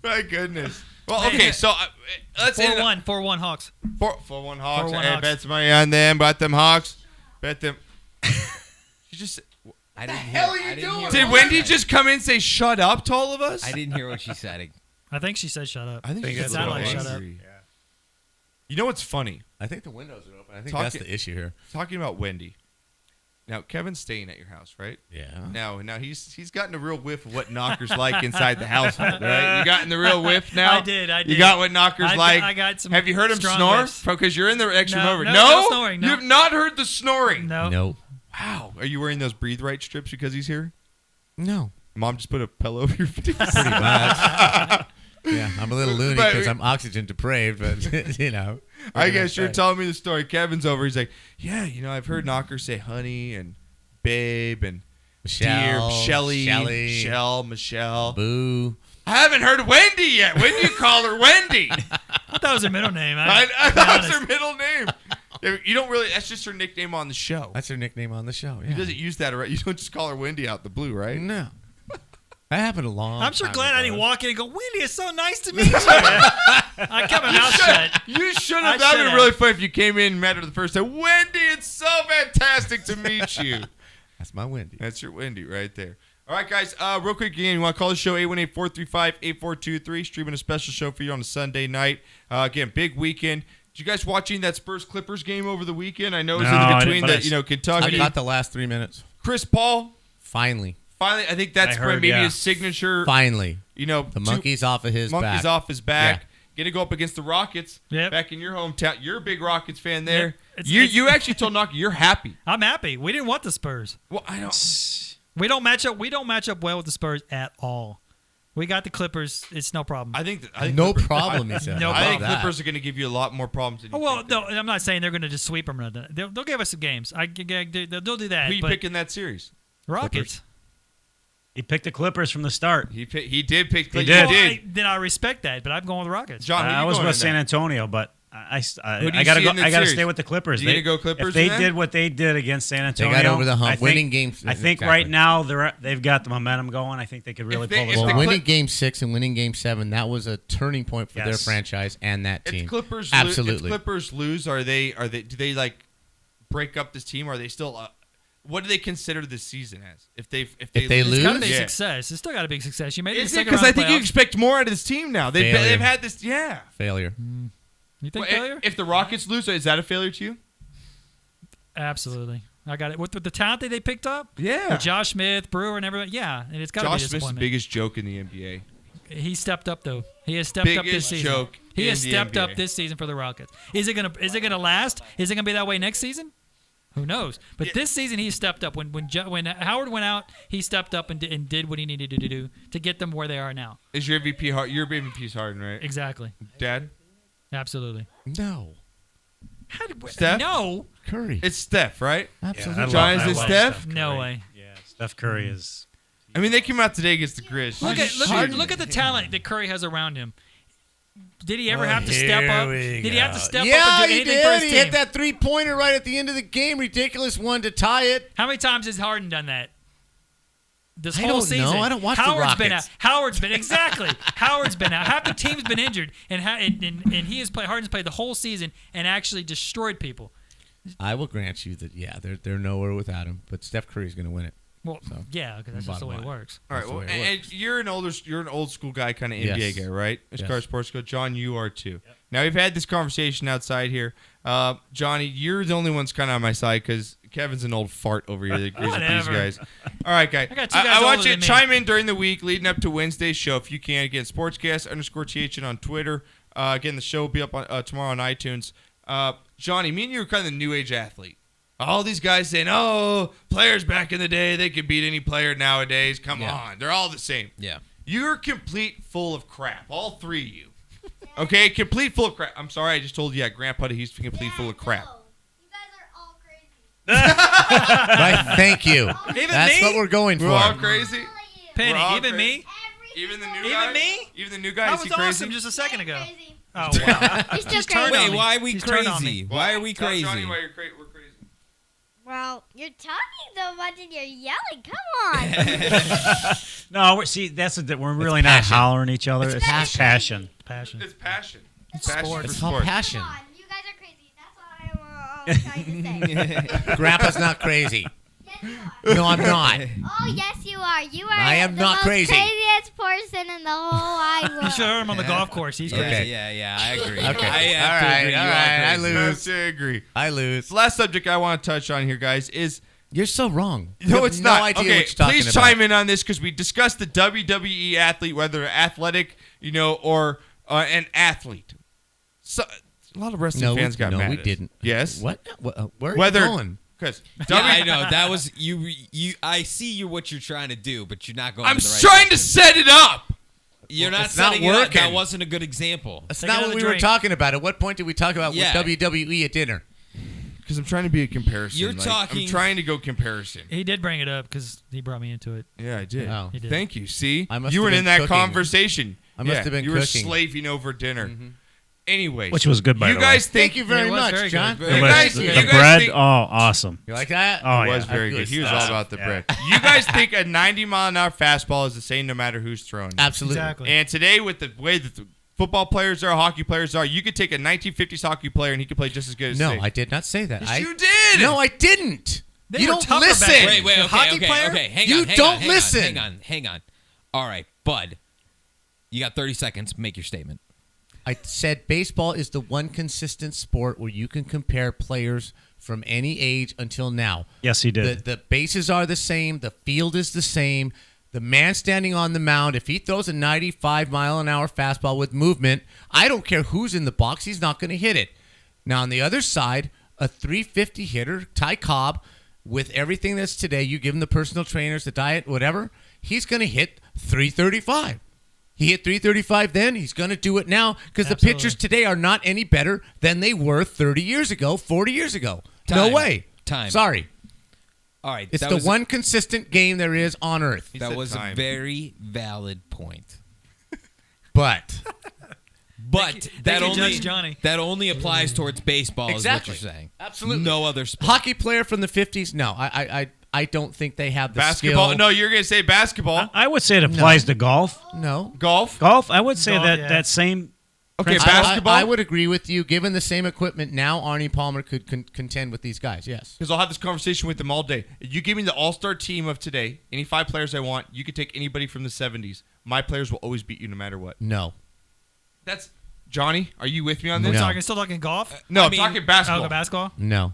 S1: My goodness. Well, okay, so let's end it.
S4: 4-1 Hawks.
S1: 4-1 Hawks.
S4: 4-1
S1: Hey,
S4: Hawks.
S1: bet some money on them. Bet them Hawks. Bet them. You just.
S6: I didn't
S2: hell are
S6: hear,
S2: you
S6: I didn't
S2: doing?
S6: hear
S1: Did
S6: what
S1: Wendy
S6: she said.
S1: just come in and say shut up to all of us?
S6: I didn't hear what she said.
S4: I think she said shut up.
S1: I think
S4: it
S1: she's a
S4: sounded
S1: little
S4: like shut up.
S1: angry. You know what's funny?
S2: I think the windows are open. I think
S1: Talk
S2: that's
S1: it-
S2: the issue here.
S1: Talking about Wendy. Now Kevin's staying at your house, right?
S2: Yeah.
S1: Now he's gotten a real whiff of what Knocker's like inside the household, right? You gotten the real whiff now.
S4: I did.
S1: You got what Knocker's
S4: I
S1: like.
S4: I got some.
S1: Have you heard him
S4: strong
S1: snore?
S4: whiffs.
S1: Because you're in the extra
S4: No,
S1: over.
S4: no snoring, no.
S1: You've not heard the snoring.
S4: No.
S2: No.
S1: Wow. Are you wearing those breathe right strips because he's here?
S2: No.
S1: Mom just put a pillow over your face.
S2: Pretty much. Yeah, I'm a little loony
S1: But-
S2: because I'm oxygen deprived, but you know.
S1: I guess you're telling me the story. Kevin's over. He's like, yeah, I've heard Knocker say honey and babe and dear,
S2: Michelle,
S1: Shelly,
S2: Shelly,
S1: Michelle, Michelle.
S2: Boo.
S1: I haven't heard Wendy yet. When do you call her Wendy?
S4: I thought that was her middle name.
S1: I
S4: to be
S1: thought it was
S4: honest.
S1: her middle name. Yeah, you don't really. That's just her nickname on the show.
S2: That's her nickname on the show.
S1: He
S2: Yeah.
S1: doesn't use that, right? You don't just call her Wendy out the blue, right?
S2: No. That happened a long
S4: I'm sure
S2: time
S4: glad I
S2: ago.
S4: didn't walk in and go, Wendy, it's so nice to meet you. I kept my mouth shut.
S1: You should
S4: I
S1: have. That would
S4: should
S1: have really
S4: have.
S1: funny if you came in and met her the first time. Wendy, it's so fantastic to meet you.
S2: That's my Wendy.
S1: That's your Wendy right there. All right, guys. Real quick again, you want to call the show 818-435-8423. Streaming a special show for you on a Sunday night. Again, big weekend. Did you guys watching that Spurs Clippers game over the weekend? I know it was
S5: No, I
S1: in
S5: didn't,
S1: between
S5: but
S1: the
S5: I
S2: I
S1: Kentucky.
S2: got the last 3 minutes.
S1: Chris Paul.
S2: Finally.
S1: Finally, I think that's
S5: I
S1: where
S5: heard,
S1: maybe
S5: yeah.
S1: his signature.
S2: Finally.
S1: The
S2: Monkey's off of his
S1: monkeys
S2: back.
S1: off his back. Going to go up against the Rockets.
S4: Yep.
S1: Back in your hometown. You're a big Rockets fan there.
S4: Yep. It's-
S1: You actually told Knocker you're happy.
S4: I'm happy. We didn't want the Spurs.
S1: Well, I don't.
S4: We don't match up well with the Spurs at all. We got the Clippers. It's no problem.
S1: I think
S2: No
S1: Clippers-
S2: problem, he said.
S4: No
S1: I
S2: How
S1: think
S2: about that?
S1: Clippers are going to give you a lot more problems than you
S4: Oh, well,
S1: think
S4: no, I'm not saying they're going to just sweep them. Or nothing. They'll give us some games. They'll do that.
S1: Who you
S4: but
S1: picking that series?
S4: Rockets.
S5: He picked the Clippers from the start.
S1: He did pick.
S5: He
S1: You
S5: did.
S4: Well,
S1: did.
S4: then I respect that, but I'm going with the Rockets.
S1: John, who
S5: I
S1: you
S5: was
S1: going
S5: with
S1: in
S5: San
S1: that?
S5: Antonio, but
S1: Who do you
S5: gotta
S1: see
S5: go.
S1: in the
S5: I gotta
S1: series?
S5: stay with the Clippers.
S1: You gonna go Clippers
S5: If they
S1: then?
S5: did what they did against San
S2: They
S5: Antonio,
S2: got over the hump,
S5: I think-
S2: winning games.
S5: I think
S2: exactly.
S5: right now they've got the momentum going. I think they could really
S1: If they-
S5: pull this
S1: if
S2: Well,
S1: the
S5: off.
S1: Clip-
S2: winning Game 6 and winning Game 7, that was a turning point for their
S5: Yes.
S2: franchise and that
S1: If
S2: team.
S1: the Clippers
S2: Absolutely.
S1: if Clippers lose, do they like break up this team? Are they still? What do they consider this season as? If they
S2: they
S4: It's got to
S2: lose?
S4: be a
S1: Yeah.
S4: success. It's still got to be a success. You made it
S1: Is
S4: the
S1: it?
S4: second
S1: Because
S4: round
S1: I
S4: of
S1: think you
S4: playoffs.
S1: expect more out of this team now.
S2: Failure.
S1: They've had this. Yeah.
S2: Failure.
S4: You think
S1: Well,
S4: failure?
S1: if the Rockets lose, is that a failure to you?
S4: Absolutely. I got it. With the talent that they picked up,
S1: Yeah.
S4: with Josh Smith, Brewer, and everyone, yeah, and it's got to be
S1: Josh
S4: a
S1: Smith's the
S4: disappointment.
S1: biggest joke in the NBA.
S4: He stepped up though. He has stepped up this
S1: Biggest
S4: season.
S1: joke
S4: He has
S1: in the
S4: stepped up
S1: NBA.
S4: this season for the Rockets. Is it gonna last? Is it gonna be that way next season? Who knows? But this season he stepped up. When Howard went out, he stepped up and did what he needed to do to get them where they are now.
S1: Is your MVP hard? Your MVP's Harden, right?
S4: Exactly.
S1: Dad?
S4: Absolutely.
S2: No.
S1: Steph?
S4: No.
S2: Curry.
S1: It's Steph, right?
S2: Absolutely.
S1: John, is it
S5: love
S1: Steph?
S4: No
S5: Curry.
S4: way.
S5: Yeah, Steph Curry is.
S1: I mean, they came out today against the Grizz.
S4: Look
S1: Shoot.
S4: at the talent that Curry has around him. Did he ever
S2: Oh,
S4: have to step
S2: here
S4: up?
S2: we
S4: Did he have to
S2: go.
S4: step up
S2: Yeah,
S4: and do
S2: he
S4: anything for
S2: did.
S4: his
S2: He
S4: team?
S2: hit that three-pointer right at the end of the game. Ridiculous one to tie it.
S4: How many times has Harden done that? This
S2: I
S4: whole
S2: don't
S4: season.
S2: know. I don't watch the
S4: Howard's been out.
S2: Rockets.
S4: Howard's been exactly. Howard's been out. Half the team's been injured, and he has played. Harden's played the whole season and actually destroyed people.
S2: I will grant you that, yeah, they're nowhere without him, but Steph Curry's going to win it.
S4: Well,
S2: So,
S4: yeah, because that's just the way
S2: bottom
S4: it
S2: line.
S4: works.
S1: All right,
S2: That's the
S1: well,
S2: way it
S1: and you're an old school guy, kind of
S2: Yes.
S1: NBA guy, right? As
S2: Yes.
S1: far as sports go, John, you are too. Now we've had this conversation outside here. Johnny, you're the only one's kind of on my side because Kevin's an old fart over here that agrees with these
S4: Whatever.
S1: guys. All right, guy.
S4: I got two guys
S1: I want
S4: older
S1: you to
S4: than me.
S1: chime in during the week leading up to Wednesday's show if you can. Again, SportsCast_THN on Twitter. Again, the show will be up on, tomorrow on iTunes. Johnny, me and you are kind of the new age athlete. All these guys saying, "Oh, players back in the day, they could beat any player nowadays." Come on, they're all the same.
S2: Yeah.
S1: You're complete full of crap, all three of you. Okay, complete full of crap. I'm sorry, I just told you, yeah, Grandpa, he's complete full of crap.
S3: You guys are all crazy.
S2: Right, thank you.
S4: Even
S2: That's
S4: me?
S2: what we're going for.
S1: We're all crazy.
S3: All of you.
S4: Penny,
S1: We're all
S4: even
S1: crazy.
S4: me?
S1: Even the new
S4: Even
S1: guy.
S4: me?
S1: Even the new
S4: That
S1: guy. Is
S4: was
S1: he crazy?
S4: awesome just a second ago.
S3: Crazy.
S4: Oh wow.
S3: You're still
S4: He's turned
S3: crazy.
S4: on
S6: Wait,
S4: me.
S6: why are we
S4: He's turned on
S6: crazy?
S4: me.
S6: Why are we
S1: Tell
S6: crazy?
S1: Johnny why we're crazy.
S3: Well, you're talking so much and you're yelling. Come on.
S5: No, we're really not
S2: passion.
S5: hollering at each other. It's passion.
S4: Passion.
S1: It's passion.
S3: It's
S1: Passion
S4: sport.
S1: for
S2: It's called
S1: sport.
S2: passion.
S3: Come on. You guys are crazy. That's what I'm trying to say.
S2: Grandpa's not crazy.
S3: Yes, you are.
S2: No, I'm not.
S3: Oh, yes, you are. You are
S2: I am
S3: the
S2: not
S3: most
S2: crazy.
S3: craziest person in the whole wide
S4: You
S3: world.
S4: should have heard him on the golf course. He's
S6: Yeah,
S4: crazy.
S2: Okay.
S6: yeah, I agree.
S2: Okay.
S6: I have
S2: All
S6: to
S2: right,
S6: agree.
S2: all
S6: You are
S2: right, I
S6: crazy.
S2: lose.
S1: I have to agree.
S2: I lose.
S1: The last subject I want to touch on here, guys, is
S2: You're so wrong. You
S1: no,
S2: have
S1: it's
S2: no
S1: not.
S2: idea
S1: Okay,
S2: what you're talking
S1: please
S2: about.
S1: chime in on this because we discussed the WWE athlete, whether athletic, or an athlete. So a lot of wrestling
S2: No,
S1: fans got
S2: no,
S1: mad.
S2: we
S1: at us.
S2: didn't.
S1: Yes.
S2: What? Where are
S1: Whether
S2: you going?
S1: because
S6: Yeah, I know that was you. I see you what you're trying to do, but you're not going.
S1: I'm
S6: in the right
S1: trying to
S6: direction.
S1: set it up.
S6: You're not
S2: it's not
S6: setting it up.
S2: working.
S6: That wasn't a good example.
S2: That's
S4: Take
S2: not what
S4: another
S2: we were
S4: drink.
S2: talking about. At what point did we talk about
S6: Yeah.
S2: with WWE at dinner?
S1: Because I'm trying to be a comparison.
S6: You're
S1: I'm
S6: talking-
S1: trying to go comparison.
S4: He did bring it up because he brought me into it.
S1: Yeah, I did.
S2: Oh.
S4: He did.
S1: Thank you. See,
S2: I must
S1: you
S2: have
S1: were
S2: been
S1: in that
S2: cooking.
S1: conversation.
S2: I must
S1: Yeah,
S2: have been
S1: you were
S2: cooking.
S1: slaving over dinner. Anyways,
S5: Which was good, by
S1: you
S5: the
S1: guys think
S2: Thank you very
S4: It was
S2: much,
S4: very
S2: John.
S4: good.
S5: way.
S1: You
S5: The,
S1: guys-
S5: the
S1: you guys
S5: bread,
S1: think-
S5: oh, awesome.
S2: You like that?
S5: Oh,
S1: It was
S5: yeah.
S1: very
S2: Good
S1: good. He was
S2: stuff.
S1: all about the
S5: Yeah.
S1: bread. You guys think a 90-mile-an-hour fastball is the same no matter who's throwing it.
S2: Absolutely.
S4: Exactly.
S1: And today, with the way that the football players are, hockey players are, you could take a 1950s hockey player and he could play just as good as
S2: No,
S1: today.
S2: I did not say that.
S1: Yes, you did.
S2: No, I didn't.
S4: They
S2: you
S4: were
S2: don't
S4: tougher back
S2: listen.
S4: then.
S6: Wait,
S4: The
S6: okay,
S4: hockey
S6: okay,
S4: player?
S6: okay. Hang
S2: You
S6: on, hang
S2: don't
S6: on, hang
S2: listen.
S6: On, hang on. All right, Bud. You got 30 seconds. Make your statement.
S2: I said baseball is the one consistent sport where you can compare players from any age until now.
S5: Yes, he did.
S2: The bases are the same. The field is the same. The man standing on the mound, if he throws a 95-mile-an-hour fastball with movement, I don't care who's in the box, he's not going to hit it. Now, on the other side, a 350 hitter, Ty Cobb, with everything that's today, you give him the personal trainers, the diet, whatever, he's going to hit 335. He hit 335 then. He's going to do it now because the
S4: Absolutely.
S2: pitchers today are not any better than they were 30 years ago, 40 years ago. No
S6: Time.
S2: way.
S6: Time.
S2: Sorry.
S6: All right.
S2: It's
S6: that
S2: the
S6: was,
S2: one consistent game there is on Earth.
S1: He
S6: That
S1: said
S6: was
S1: time.
S6: a very valid point.
S2: But
S6: But
S4: They can judge Johnny.
S6: that only applies towards baseball,
S2: Exactly.
S6: is what you're saying.
S2: Absolutely.
S6: No other sport.
S2: Hockey player from the 50s? No, I don't think they have the
S1: Basketball?
S2: skill.
S1: No, you're gonna say basketball.
S5: I would say it applies to golf.
S2: No.
S1: Golf.
S5: Golf, I would say
S4: Golf,
S5: that
S4: yeah.
S5: that same.
S1: Okay,
S2: I-
S1: basketball.
S2: I would agree with you. Given the same equipment now, Arnie Palmer could contend with these guys. Yes.
S1: Because I'll have this conversation with them all day. You give me the all-star team of today, any 5 players I want. You could take anybody from the 70s. My players will always beat you no matter what.
S2: No.
S1: That's Johnny. Are you with me on
S4: We're
S1: this?
S2: No.
S4: still talking golf.
S1: No,
S6: I
S1: I'm
S6: mean-
S1: talking
S4: Oh,
S1: basketball.
S4: the basketball.
S2: No.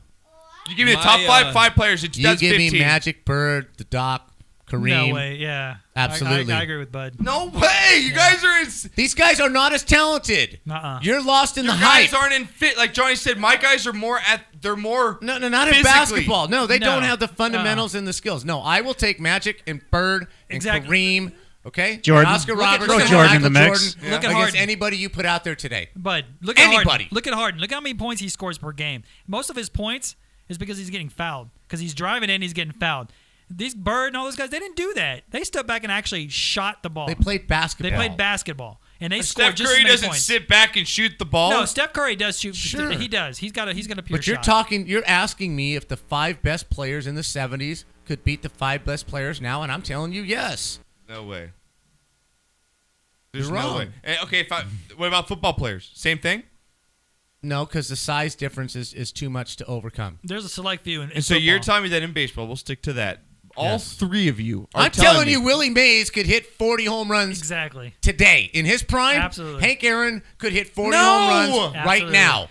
S1: You give me the
S6: My,
S1: top five players.
S2: You
S1: That's
S2: give
S1: 15.
S2: me Magic, Bird, the Doc, Kareem.
S4: No way. Yeah.
S2: Absolutely.
S4: I agree with Bud.
S1: No way. You guys are in.
S2: These guys are not as talented.
S4: Uh-uh.
S2: You're lost in
S1: Your
S2: the
S1: guys
S2: hype.
S1: aren't in fit. Like Johnny said, my guys are more at. They're more.
S2: No, not in
S1: physically.
S2: basketball. No, they
S4: No.
S2: don't have the fundamentals and the skills. No, I will take Magic and Bird and
S4: Exactly.
S2: Kareem. Okay,
S5: Jordan.
S2: And Oscar
S5: Look at-
S2: Robertson,
S5: throw
S2: and
S5: Jordan in
S2: Michael
S5: the mix.
S2: Jordan
S4: Look at
S2: against
S4: Harden.
S2: anybody you put out there today.
S4: Bud, look at
S2: Anybody.
S4: Harden. Look at Harden. Look how many points he scores per game. Most of his points is because he's getting fouled. Because he's driving in, he's getting fouled. These Bird and all those guys, they didn't do that. They stepped back and actually shot the ball.
S2: They played basketball.
S4: They played basketball, and they
S1: Steph
S4: scored just
S1: Curry
S4: as many
S1: doesn't
S4: points.
S1: sit back and shoot the ball.
S4: No, Steph Curry does shoot.
S2: Sure.
S4: He does. He's got a pure
S2: But you're
S4: shot.
S2: talking. You're asking me if the 5 best players in the '70s could beat the 5 best players now, and I'm telling you, yes.
S1: No way. There's
S2: You're
S1: no
S2: wrong.
S1: way. Okay, what about football players? Same thing.
S2: No, because the size difference is too much to overcome.
S4: There's a select few in
S1: And so you're
S4: football.
S1: telling me that in baseball, we'll stick to that. All
S2: Yes.
S1: 3 of you are
S2: I'm telling
S1: me-
S2: you, Willie Mays could hit 40 home runs
S4: exactly.
S2: today. In his prime,
S4: Absolutely.
S2: Hank Aaron could hit 40
S1: No!
S2: home runs right
S4: Absolutely.
S2: now.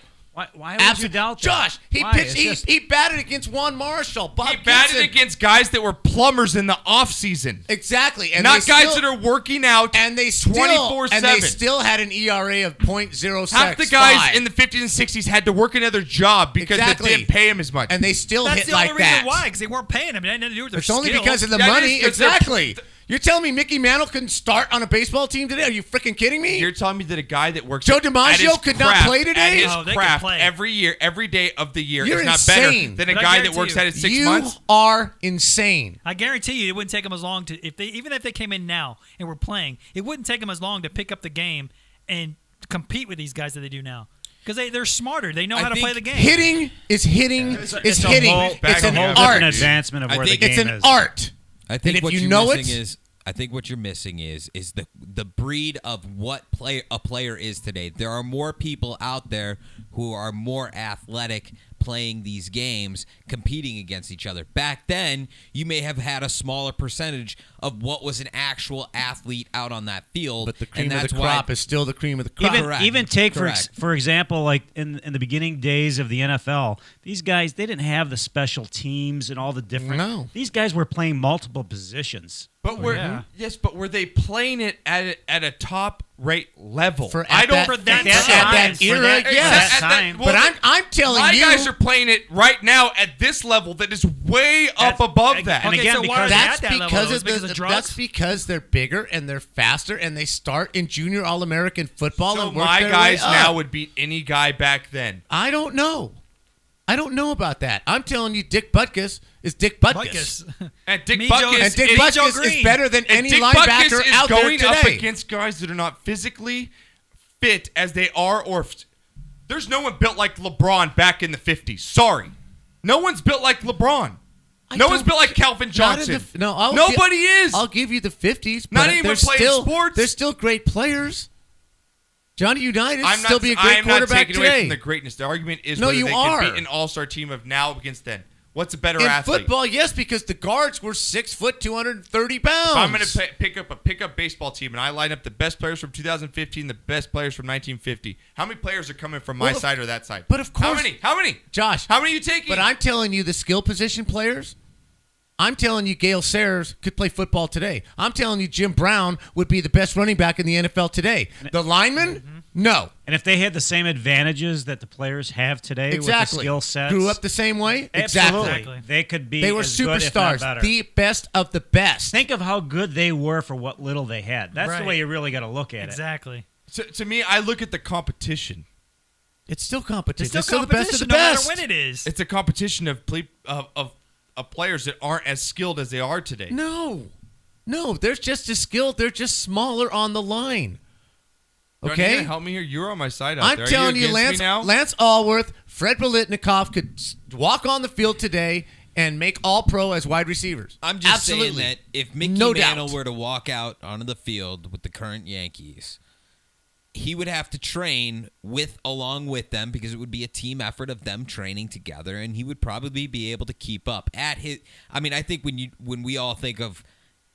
S5: Why would you doubt that?
S2: Josh, he
S5: Why?
S2: pitched.
S5: It's
S2: He batted against Juan Marshall, Bob
S1: He batted
S2: Gibson.
S1: against guys that were plumbers in the offseason.
S2: Exactly, and
S1: Not
S2: they
S1: guys
S2: still,
S1: that are working out
S2: and they still
S1: 24/7.
S2: and they still had an ERA of .06.
S1: Half the guys in the 50s and 60s had to work another job because
S2: Exactly.
S1: they didn't pay him as much.
S2: and they still
S4: That's
S2: hit
S4: the
S2: like
S4: only reason
S2: that.
S4: why, because they weren't paying him. It had nothing to do with their
S2: It's only
S4: skills.
S2: because of the
S1: That is
S2: money.
S1: 'cause they're-
S2: Exactly. You're telling me Mickey Mantle couldn't start on a baseball team today? Are you freaking kidding me?
S1: You're telling me that a guy that works
S2: Joe
S1: at
S2: DiMaggio
S1: his
S2: could not
S1: craft-
S2: play today?
S1: At his
S4: No, they could
S1: craft
S4: play.
S1: every year, every day of the year
S2: You're
S1: is not
S2: insane.
S1: better than a
S4: But I
S1: guy that
S4: guarantee
S1: works
S4: you-
S1: at it 6
S2: you
S1: months.
S2: are insane.
S4: I guarantee you, it wouldn't take them as long to even if they came in now and were playing, it wouldn't take them as long to pick up the game and compete with these guys that they do now. Because they're smarter. They know
S6: I
S4: how to
S6: think
S4: play the game.
S2: Hitting is hitting
S5: It's
S2: is
S5: a
S2: hitting.
S5: whole-
S2: It's
S1: Back
S2: an
S1: up.
S5: different
S2: art.
S5: advancement of
S6: I
S5: where the
S6: think
S5: game
S2: It's an
S5: is.
S2: art.
S6: I think
S2: if
S6: what
S2: you
S6: you're
S2: know
S6: missing
S2: it-
S6: is I think what you're missing is the breed of what a player is today. There are more people out there who are more athletic playing these games, competing against each other. Back then, you may have had a smaller percentage of what was an actual athlete out on that field.
S2: But the cream
S6: and
S2: of
S6: that's
S2: the
S6: why-
S2: crop is still the cream of the crop.
S6: Correct.
S5: Even take
S6: Correct.
S5: for example, like in the beginning days of the NFL, these guys they didn't have the special teams and all the different.
S2: No.
S5: These guys were playing multiple positions.
S1: But were they playing it at a top rate level?
S2: For
S1: I don't.
S2: for
S4: that
S2: at
S4: time.
S2: that
S5: For
S2: era,
S5: that-
S2: yes.
S5: at that time.
S2: But I'm telling
S1: my
S2: you,
S1: guys are playing it right now at this level that is way up above that.
S5: and
S4: Okay,
S5: again,
S4: so why
S5: because
S4: are they
S2: that's
S4: at that level,
S2: because
S4: though?
S2: of
S4: Because
S2: the,
S4: of drugs?
S2: that's because they're bigger and they're faster and they start in junior All-American football
S1: So
S2: and work
S1: my
S2: their
S1: guys
S2: way up.
S1: now would beat any guy back then.
S2: I don't know. I don't know about that. I'm telling you, Dick Butkus is Dick Butkus.
S4: Butkus.
S1: And Dick
S4: Me,
S1: Butkus,
S4: Joe,
S2: And Dick
S1: is-
S4: Joe
S2: Butkus is
S4: Green.
S2: better than
S1: and
S2: any
S1: Dick
S2: linebacker
S1: Butkus is
S2: out there
S1: going up
S2: today.
S1: against guys that are not physically fit as they are, there's no one built like LeBron back in the 50s. Sorry, no one's built like LeBron. No one's
S2: don't-
S1: built like Calvin
S2: Not in
S1: Johnson.
S2: Nobody
S1: is.
S2: I'll give you the 50s.
S1: Not
S2: but
S1: even
S2: they're
S1: playing
S2: still,
S1: sports.
S2: They're still great players. Johnny Unitas
S1: I'm
S2: still
S1: not,
S2: be a great
S1: I'm not
S2: quarterback
S1: taking away
S2: today.
S1: from the greatness. The argument is
S2: No,
S1: whether
S2: you
S1: they
S2: are.
S1: can beat an all-star team of now against then. What's a better
S2: In
S1: athlete?
S2: football, yes, because the guards were 6 foot, 230 pounds.
S1: If I'm going to pick up a pickup baseball team and I line up the best players from 2015, the best players from 1950, how many players are coming from my
S2: Well,
S1: side or that side?
S2: but of course-
S1: How many?
S2: Josh,
S1: How many are you taking?
S2: But I'm telling you, the skill position players. I'm telling you, Gale Sayers could play football today. I'm telling you, Jim Brown would be the best running back in the NFL today. The lineman, no.
S5: And if they had the same advantages that the players have today with the
S2: Exactly.
S5: skill sets,
S2: Grew up the same way.
S5: absolutely,
S4: Exactly.
S5: they could be.
S2: They were
S5: as good, if not
S2: superstars,
S5: better.
S2: the best of the best.
S5: Think of how good they were for what little they had. That's
S4: Right.
S5: the way you really got to look at it.
S4: Exactly.
S1: to me, I look at the competition.
S2: It's still competition.
S4: It's still
S2: the best of the
S4: competition, no matter
S2: best.
S4: when it is.
S1: It's a competition of players that aren't as skilled as they are today.
S2: No, they're just as skilled. They're just smaller on the line.
S1: John,
S2: Okay?
S1: you gonna help me here? You're on my side out
S2: I'm
S1: there. Are
S2: telling you,
S1: against me now?
S2: Lance Allworth, Fred Biletnikoff could walk on the field today and make All-Pro as wide receivers.
S6: I'm just
S2: Absolutely.
S6: saying that if Mickey
S2: No
S6: Mantle
S2: doubt.
S6: were to walk out onto the field with the current Yankees, he would have to train along with them because it would be a team effort of them training together, and he would probably be able to keep up at his. I mean, I think when we all think of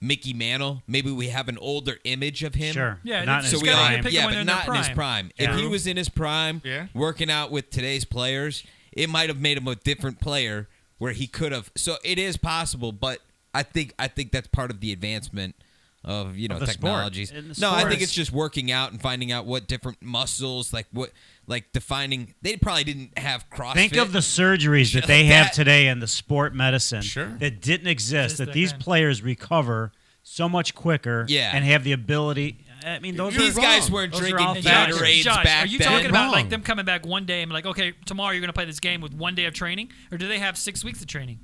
S6: Mickey Mantle, maybe we have an older image of him.
S5: Sure.
S4: Yeah,
S5: Not in
S4: it's
S5: his
S6: So we
S4: gotta
S6: all,
S5: prime.
S4: pick
S6: yeah,
S4: him when
S6: but
S4: they're
S6: not in his prime.
S5: Yeah.
S6: If he was in his prime,
S1: Yeah.
S6: working out with today's players, it might have made him a different player where he could have. So it is possible, but I think that's part of the advancement of
S5: Of the sport.
S6: technologies.
S5: In the
S6: No, I
S5: sport.
S6: think it's just working out and finding out what different muscles, defining. They probably didn't have CrossFit.
S5: Think of the surgeries that
S6: Like
S5: they have
S6: that.
S5: today in the sport medicine
S2: Sure.
S5: that didn't exist,
S4: Just
S5: that
S4: back
S5: these
S4: then.
S5: players recover so much quicker
S6: Yeah.
S5: and have the ability. I mean, those
S6: These
S5: are
S6: guys
S2: wrong.
S6: weren't
S5: Those are
S6: drinking
S5: all
S4: Josh,
S5: factors.
S6: Gatorades
S4: Josh,
S6: back
S4: are you
S6: then.
S4: talking about like
S2: Wrong.
S4: them coming back one day and like, okay, tomorrow you're going to play this game with one day of training, or do they have 6 weeks of training?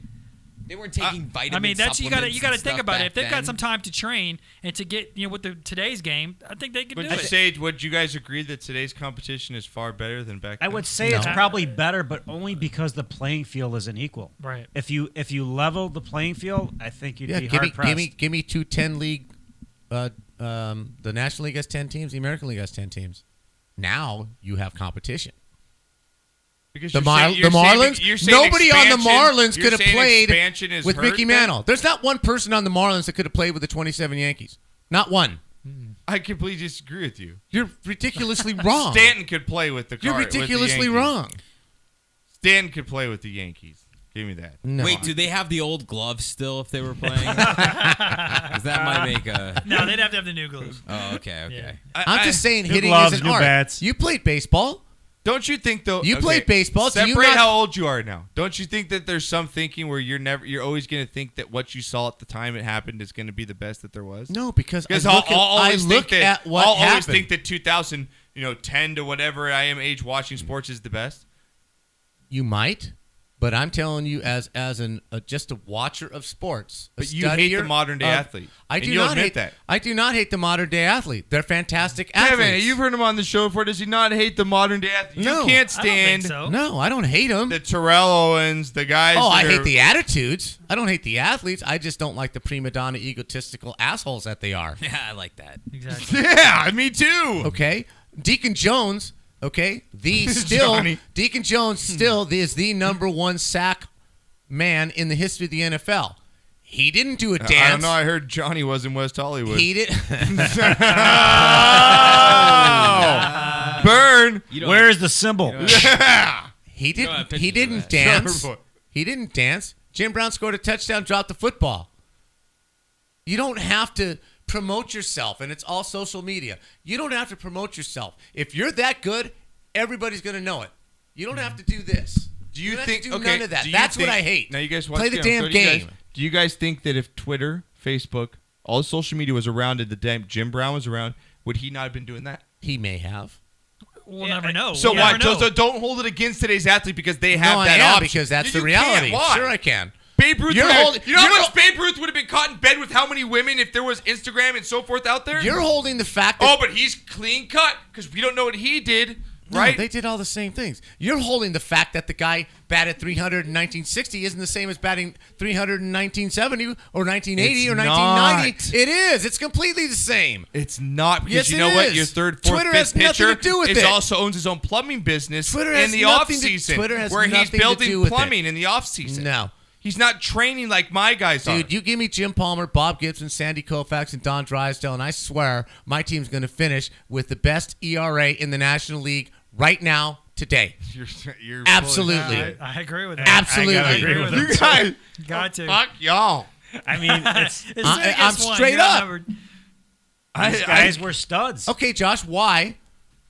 S6: They weren't taking vitamin
S4: I mean, that's you got to
S6: supplements and
S4: think
S6: stuff
S4: about it.
S6: back
S4: If they've
S6: then.
S4: got some time to train and to get with today's game, I think they could
S1: Would
S4: do
S1: you
S4: it.
S1: say? Would you guys agree that today's competition is far better than back
S5: I
S1: then?
S5: would say
S2: No.
S5: it's probably better, but only because the playing field isn't equal.
S4: Right.
S5: If you level the playing field, I think you'd
S2: Yeah,
S5: be
S2: give me,
S5: hard pressed.
S2: give me two 10 league. The National League has 10 teams. The American League has 10 teams. Now you have competition.
S1: Because
S2: The,
S1: you're saying- you're saying-
S2: Marlins.
S1: you're saying
S2: Nobody on the
S1: expansion-
S2: Marlins
S1: you're
S2: could have
S1: saying
S2: played
S1: expansion is
S2: with
S1: hurt
S2: Mickey
S1: then?
S2: Mantle. There's not one person on the Marlins that could have played with the 27 Yankees. Not one.
S1: I completely disagree with you.
S2: You're ridiculously wrong.
S1: Stanton could play with the.
S2: You're
S1: with the
S2: ridiculously
S1: Yankees.
S2: wrong.
S1: Stanton could play with the Yankees. Give me that.
S2: No.
S6: Wait, do they have the old gloves still if they were playing? 'Cause that might make a.
S4: No, they'd have to have the new gloves.
S6: Oh, okay, okay.
S4: Yeah.
S2: I'm just saying
S5: New
S2: hitting
S5: gloves,
S2: is an
S5: new
S2: art.
S5: bats.
S2: You played baseball.
S1: Don't you think though?
S2: You played baseball, do you
S1: Separate
S2: not-
S1: how old you are now. Don't you think that there's some thinking where you're always going to think that what you saw at the time it happened is going to be the best that there was?
S2: No, because I
S1: Because
S2: look,
S1: I'll
S2: I
S1: always
S2: look
S1: think that
S2: at what
S1: I'll always
S2: happened.
S1: think that 2010 to whatever I am age watching sports is the best.
S2: You might, but I'm telling you, as just a watcher of sports, a
S1: But you hate the
S2: studier
S1: modern day
S2: of-
S1: athlete.
S2: I
S1: And
S2: do
S1: you'll
S2: not
S1: admit
S2: hate
S1: that.
S2: I do not hate the modern day athlete. They're fantastic
S1: Kevin,
S2: athletes.
S1: you've heard him on the show before. Does he not hate the modern day athlete?
S2: No.
S1: You can't
S4: I don't think
S1: stand
S4: so.
S2: No, I don't hate them.
S1: the Terrell Owens, the guys.
S2: Oh, I
S1: that
S2: hate
S1: are-
S2: the attitudes. I don't hate the athletes. I just don't like the prima donna, egotistical assholes that they are.
S6: Yeah, I like that.
S4: Exactly.
S1: Yeah, me too.
S2: Okay, Deacon Jones. Okay,
S1: Johnny.
S2: Deacon Jones still is the number one sack man in the history of the NFL. He didn't do a dance.
S1: I don't know. I heard Johnny was in West Hollywood.
S2: He did.
S1: Oh! Burn.
S6: You don't-
S5: Where's the symbol?
S1: Yeah.
S2: He
S6: Go ahead,
S2: didn't.
S6: pitch
S2: He
S6: it to
S2: didn't
S6: that.
S2: dance.
S1: Sure, boy.
S2: He didn't dance. Jim Brown scored a touchdown, dropped the football. You don't have to promote yourself, and it's all social media. You don't have to promote yourself. If you're that good, everybody's going to know it. You don't have to do this.
S1: Do you
S2: don't
S1: think?
S2: have to do
S1: okay.
S2: none of that.
S1: do you
S2: That's what
S1: think-
S2: I hate.
S1: Now you guys watch
S2: Play the
S1: game.
S2: damn
S1: So do you guys-
S2: game.
S1: Do you guys think that if Twitter, Facebook, all social media was around at the time Jim Brown was around, would he not have been doing that?
S2: He may have.
S4: We'll never know.
S1: So
S4: We'll
S1: why?
S4: never know.
S1: So don't hold it against today's athlete because they have
S2: No,
S1: that
S2: I am
S1: option.
S2: because that's
S1: You
S2: the
S1: can't.
S2: reality.
S1: Why?
S2: Sure, I can.
S1: Babe Ruth.
S2: You're
S1: would have-
S2: holding-
S1: you know how
S2: you're
S1: much Babe Ruth would have been caught in bed with how many women if there was Instagram and so forth out there?
S2: You're holding the fact that
S1: Oh, but he's clean cut because we don't know what he did,
S2: No,
S1: right?
S2: they did all the same things. You're holding the fact that the guy batted 300 in 1960 isn't the same as batting 300 in 1970 or 1980 or
S1: It's
S2: 1990.
S1: not.
S2: It is. It's completely the same.
S1: It's not because
S2: Yes,
S1: you
S2: it
S1: know what?
S2: is.
S1: Your third, fourth,
S2: Twitter
S1: fifth
S2: has nothing
S1: pitcher
S2: to do with
S1: is
S2: it.
S1: also owns his own plumbing business
S2: Twitter
S1: in
S2: has
S1: the
S2: nothing
S1: off
S2: to-
S1: season,
S2: Twitter has
S1: where he's
S2: nothing to
S1: building
S2: do with it.
S1: plumbing in the off season.
S2: No.
S1: He's not training like my guys are.
S2: Dude, you give me Jim Palmer, Bob Gibson, Sandy Koufax, and Don Drysdale, and I swear my team's going to finish with the best ERA in the National League right now, today.
S1: You're
S2: Absolutely.
S4: I agree with that.
S2: Absolutely.
S5: I gotta agree with
S1: You
S5: it.
S1: guys,
S4: Got to.
S1: fuck y'all.
S5: I mean, it's,
S4: As soon as it
S2: I'm
S4: gets one,
S2: straight
S4: you're
S2: up.
S4: outnumbered.
S5: these guys were studs.
S2: Okay, Josh, why?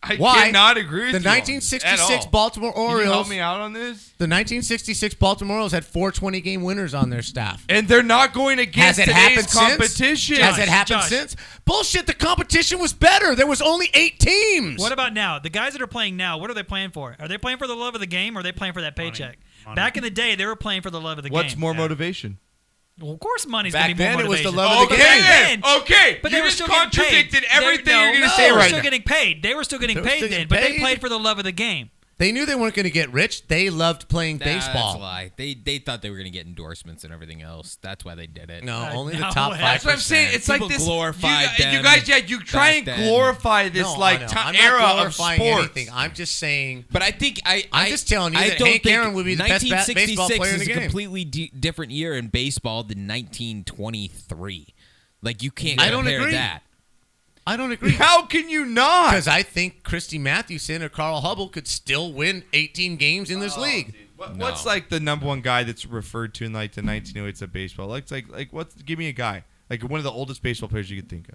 S1: I
S2: Why?
S1: cannot agree with
S2: The
S1: you on
S2: 1966
S1: this at all.
S2: Baltimore
S1: Can you
S2: Orioles.
S1: help me out on this?
S2: The 1966 Baltimore Orioles had 4 20-game winners on their staff.
S1: And they're not going
S2: Has
S1: against
S2: it
S1: today's
S2: happened
S1: competition.
S2: since? Has it happened
S4: Josh.
S2: since? Bullshit. The competition was better. There was only 8 teams.
S4: What about now? The guys that are playing now, what are they playing for? Are they playing for the love of the game or are they playing for that paycheck?
S5: Money.
S4: Back in the day, they were playing for the love of the
S1: What's
S4: game.
S1: more motivation?
S4: Well, of course, money's
S2: Back
S4: gonna be more
S2: then, it was the
S4: motivation.
S2: love of the game.
S4: Then-
S1: Okay.
S4: But
S1: You
S4: they were
S1: just
S4: still getting
S1: contradicted
S4: paid.
S1: everything
S4: They,
S1: you're going to
S4: no,
S1: say
S4: They were
S1: right
S4: still
S1: now.
S4: getting paid. They were still getting
S2: They were
S4: paid
S2: still
S4: then,
S2: getting
S4: but they
S2: paid.
S4: played for the love of the game.
S2: They knew they weren't going to get rich. They loved playing
S6: Nah,
S2: baseball.
S6: That's a lie. They thought they were going to get endorsements and everything else. That's why they did it.
S2: No,
S4: Uh,
S2: only the
S4: no
S2: top
S4: way.
S2: 5%.
S1: That's what I'm saying. It's
S6: People
S1: like this.
S6: glorified
S1: you
S6: them
S1: guys, you try and
S6: back then.
S1: glorify this
S2: No,
S1: like
S2: I know.
S1: time
S2: I'm not
S1: era of
S2: glorifying
S1: sports.
S2: anything. I'm just saying.
S6: But I think
S2: I'm just telling you
S6: I
S2: that
S6: don't
S2: Hank
S6: think
S2: Aaron would be the best baseball
S6: 1966
S2: player in
S6: is
S2: the
S6: a
S2: game.
S6: completely different year in baseball than 1923. Like you can't
S2: I don't
S6: compare
S2: agree.
S6: that.
S2: I don't agree.
S1: How can you not?
S2: Because I think Christy Mathewson or Carl Hubble could still win 18 games in this league.
S1: What's like the number one guy that's referred to in like the 1908s of baseball? Like what's? Give me a guy like one of the oldest baseball players you could think of.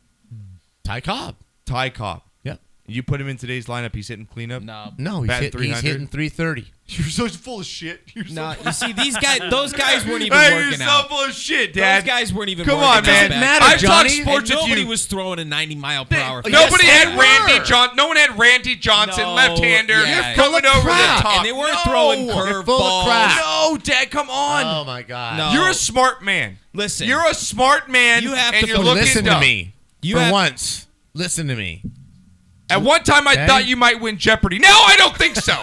S2: Ty Cobb.
S1: Ty Cobb.
S2: Yep.
S1: You put him in today's lineup, he's hitting cleanup.
S2: No, he's
S1: Batting
S2: hitting
S1: 300.
S2: 330.
S1: You're so full of shit. You're
S6: No,
S1: so
S6: you see these guys. Those guys weren't even
S1: hey, you're
S6: working
S1: so
S6: out.
S1: full of shit, Dad.
S6: Those guys weren't even
S1: Come
S6: working
S1: on,
S6: out
S1: man.
S6: back
S2: matter,
S1: I've
S2: Johnny.
S1: talked sports
S6: And
S1: with
S6: nobody
S1: you.
S6: was throwing a 90-mile-per-hour.
S1: Nobody
S2: Yes,
S1: had
S2: they
S1: Randy
S2: were.
S1: John. No one had Randy Johnson,
S6: No,
S1: left-hander,
S6: yeah.
S1: coming
S2: You're full of
S1: over the
S2: crap.
S1: top.
S6: And they weren't
S1: No.
S6: throwing
S2: You're full of
S6: curveballs.
S2: crap.
S1: No, Dad, come on.
S2: Oh, my God.
S6: No.
S1: You're a smart man.
S6: Listen,
S1: You're a smart man.
S6: You have
S1: and
S6: to
S1: you're
S6: put-
S1: looking
S2: Listen to
S1: dumb.
S2: me.
S6: You
S2: For
S6: have-
S2: once. Listen to me.
S1: At one time, I
S2: Okay.
S1: thought you might win Jeopardy. Now I don't think so.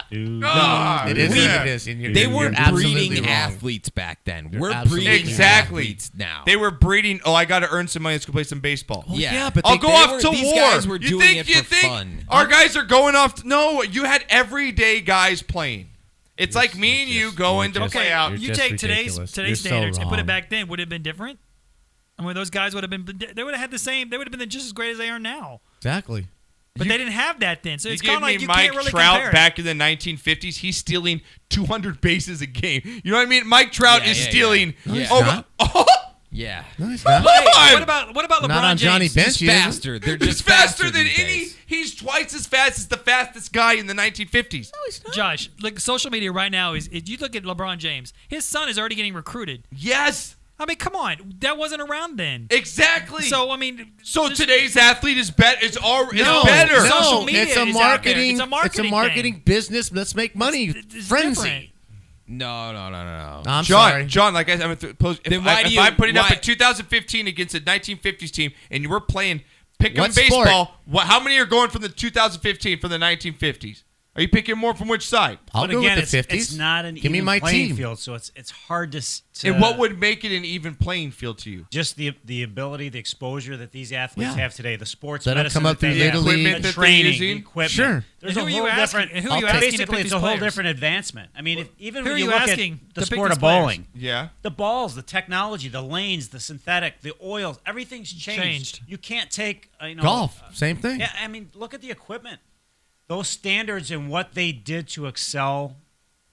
S5: Dude.
S1: Ah,
S2: It is
S1: yeah.
S2: what it is. And you're,
S6: they
S2: you're
S6: weren't
S2: absolutely
S6: breeding
S2: wrong.
S6: athletes back then.
S2: You're
S6: We're
S2: absolutely
S6: breeding
S1: Exactly.
S6: athletes now.
S1: They were breeding. Oh, I got to earn some money. Let's go play some baseball.
S6: yeah.
S2: but
S1: I'll
S2: they-
S1: go
S6: they
S1: off
S6: were-
S1: to
S6: these
S1: war.
S6: guys were
S1: you
S6: doing
S1: think,
S6: it
S1: you
S6: for
S1: think
S6: fun.
S1: Our guys are going off. No, you had everyday guys playing. It's like me and you going to
S2: just-
S1: play out.
S2: you're
S4: You
S2: just
S4: take
S2: ridiculous.
S4: today's
S2: You're so
S4: standards and put it
S2: wrong.
S4: back then. Would it have been different? I mean, those guys would have been. They would have had the same. They would have been just as great as they are now.
S2: Exactly.
S4: But they didn't have that then. So
S1: You
S4: it's
S1: give
S4: kind of
S1: me
S4: like you
S1: Mike
S4: can't really
S1: Trout
S4: compare.
S1: back in the 1950s. He's stealing 200 bases a game. You know what I mean? Mike Trout
S6: Yeah,
S1: is
S6: yeah,
S1: stealing.
S2: No, he's
S1: Oh,
S2: not.
S6: Yeah.
S2: No, he's not.
S1: on!
S4: What about LeBron
S2: Not on
S4: James?
S2: Johnny Bench.
S6: Just
S2: he isn't.
S6: faster. They're
S1: He's
S6: just
S1: faster than
S6: these
S1: any.
S6: days.
S1: He's twice as fast as the fastest guy in the 1950s.
S4: Josh, like social media right now is you look at LeBron James. His son is already getting recruited.
S1: Yes,
S4: I mean, come on, that wasn't around then.
S1: exactly.
S4: So I mean,
S1: So
S4: just-
S1: today's athlete is better. Is better.
S4: No. Social
S2: No,
S4: media
S2: it's a
S4: is out there.
S2: marketing.
S4: It's a marketing
S2: marketing business. Let's make money.
S4: it's
S2: Frenzy.
S4: different.
S6: No.
S2: I'm
S1: John,
S2: sorry.
S1: John, like I said,
S6: Then why do
S1: if
S6: you-
S1: I'm putting up
S6: why-
S1: a 2015 against a 1950s team, and you were playing pick 'em
S2: What sport?
S1: baseball, how many are going from the 2015 from the 1950s? Are you picking more from which side?
S2: I'll
S5: But
S2: go
S5: again,
S2: with the 50s.
S5: it's not an
S2: Give me
S5: even
S2: my
S5: playing
S2: team.
S5: field, so it's hard to.
S1: And what would make it an even playing field to you?
S5: just the ability, the exposure that these athletes
S2: Yeah.
S5: have today, the sports
S2: Let 'em
S5: medicine
S2: come up
S5: that they
S2: through
S5: have,
S2: Little League.
S5: the
S1: Equipment that they're
S5: training,
S1: using.
S5: the equipment.
S2: Sure.
S5: There's
S4: Who
S5: a
S4: are you
S5: whole
S4: asking?
S5: different.
S4: Who are you asking to
S5: Basically,
S4: pick
S5: it's
S4: these
S5: a whole
S4: players?
S5: different advancement. I mean, even
S4: Who
S5: when
S4: are
S5: you
S4: you
S5: look
S4: asking
S5: at the
S4: to pick
S5: sport
S4: these
S5: of bowling,
S4: players?
S1: Yeah.
S5: the balls, the technology, the lanes, the synthetic, the oils, everything's changed. You can't take
S2: Golf. Same thing.
S5: Yeah, I mean, look at the equipment. Those standards and what they did to excel,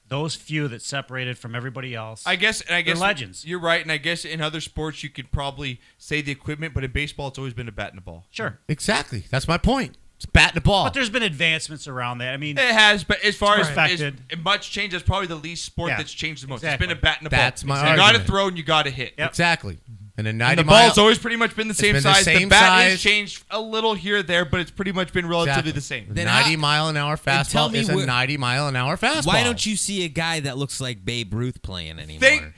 S5: those few that separated from everybody else.
S1: I guess
S5: legends.
S1: You're right, and I guess in other sports you could probably say the equipment, but in baseball it's always been a bat and a ball.
S5: Sure.
S2: Exactly. That's my point. It's batting the ball.
S5: But there's been advancements around that. I mean,
S1: It has, but as far as
S5: Perfected.
S1: much change, that's probably the least sport
S5: Yeah,
S1: that's changed the most.
S5: exactly.
S1: It's been a bat and a ball.
S2: That's my
S1: You got to
S2: argument.
S1: throw and you got to hit.
S5: Yep.
S2: Exactly. And a
S1: And
S2: 90
S1: the ball's always pretty much been the same
S2: been the
S1: size. The
S2: same
S1: bat has
S2: size.
S1: changed a little here or there, but it's pretty much been relatively the same.
S6: Then
S2: 90
S6: how-
S2: mile an hour
S6: tell
S2: fastball
S6: me
S2: is a
S6: where-
S2: 90 mile an hour fastball.
S6: Why don't you see a guy that looks like Babe Ruth playing anymore?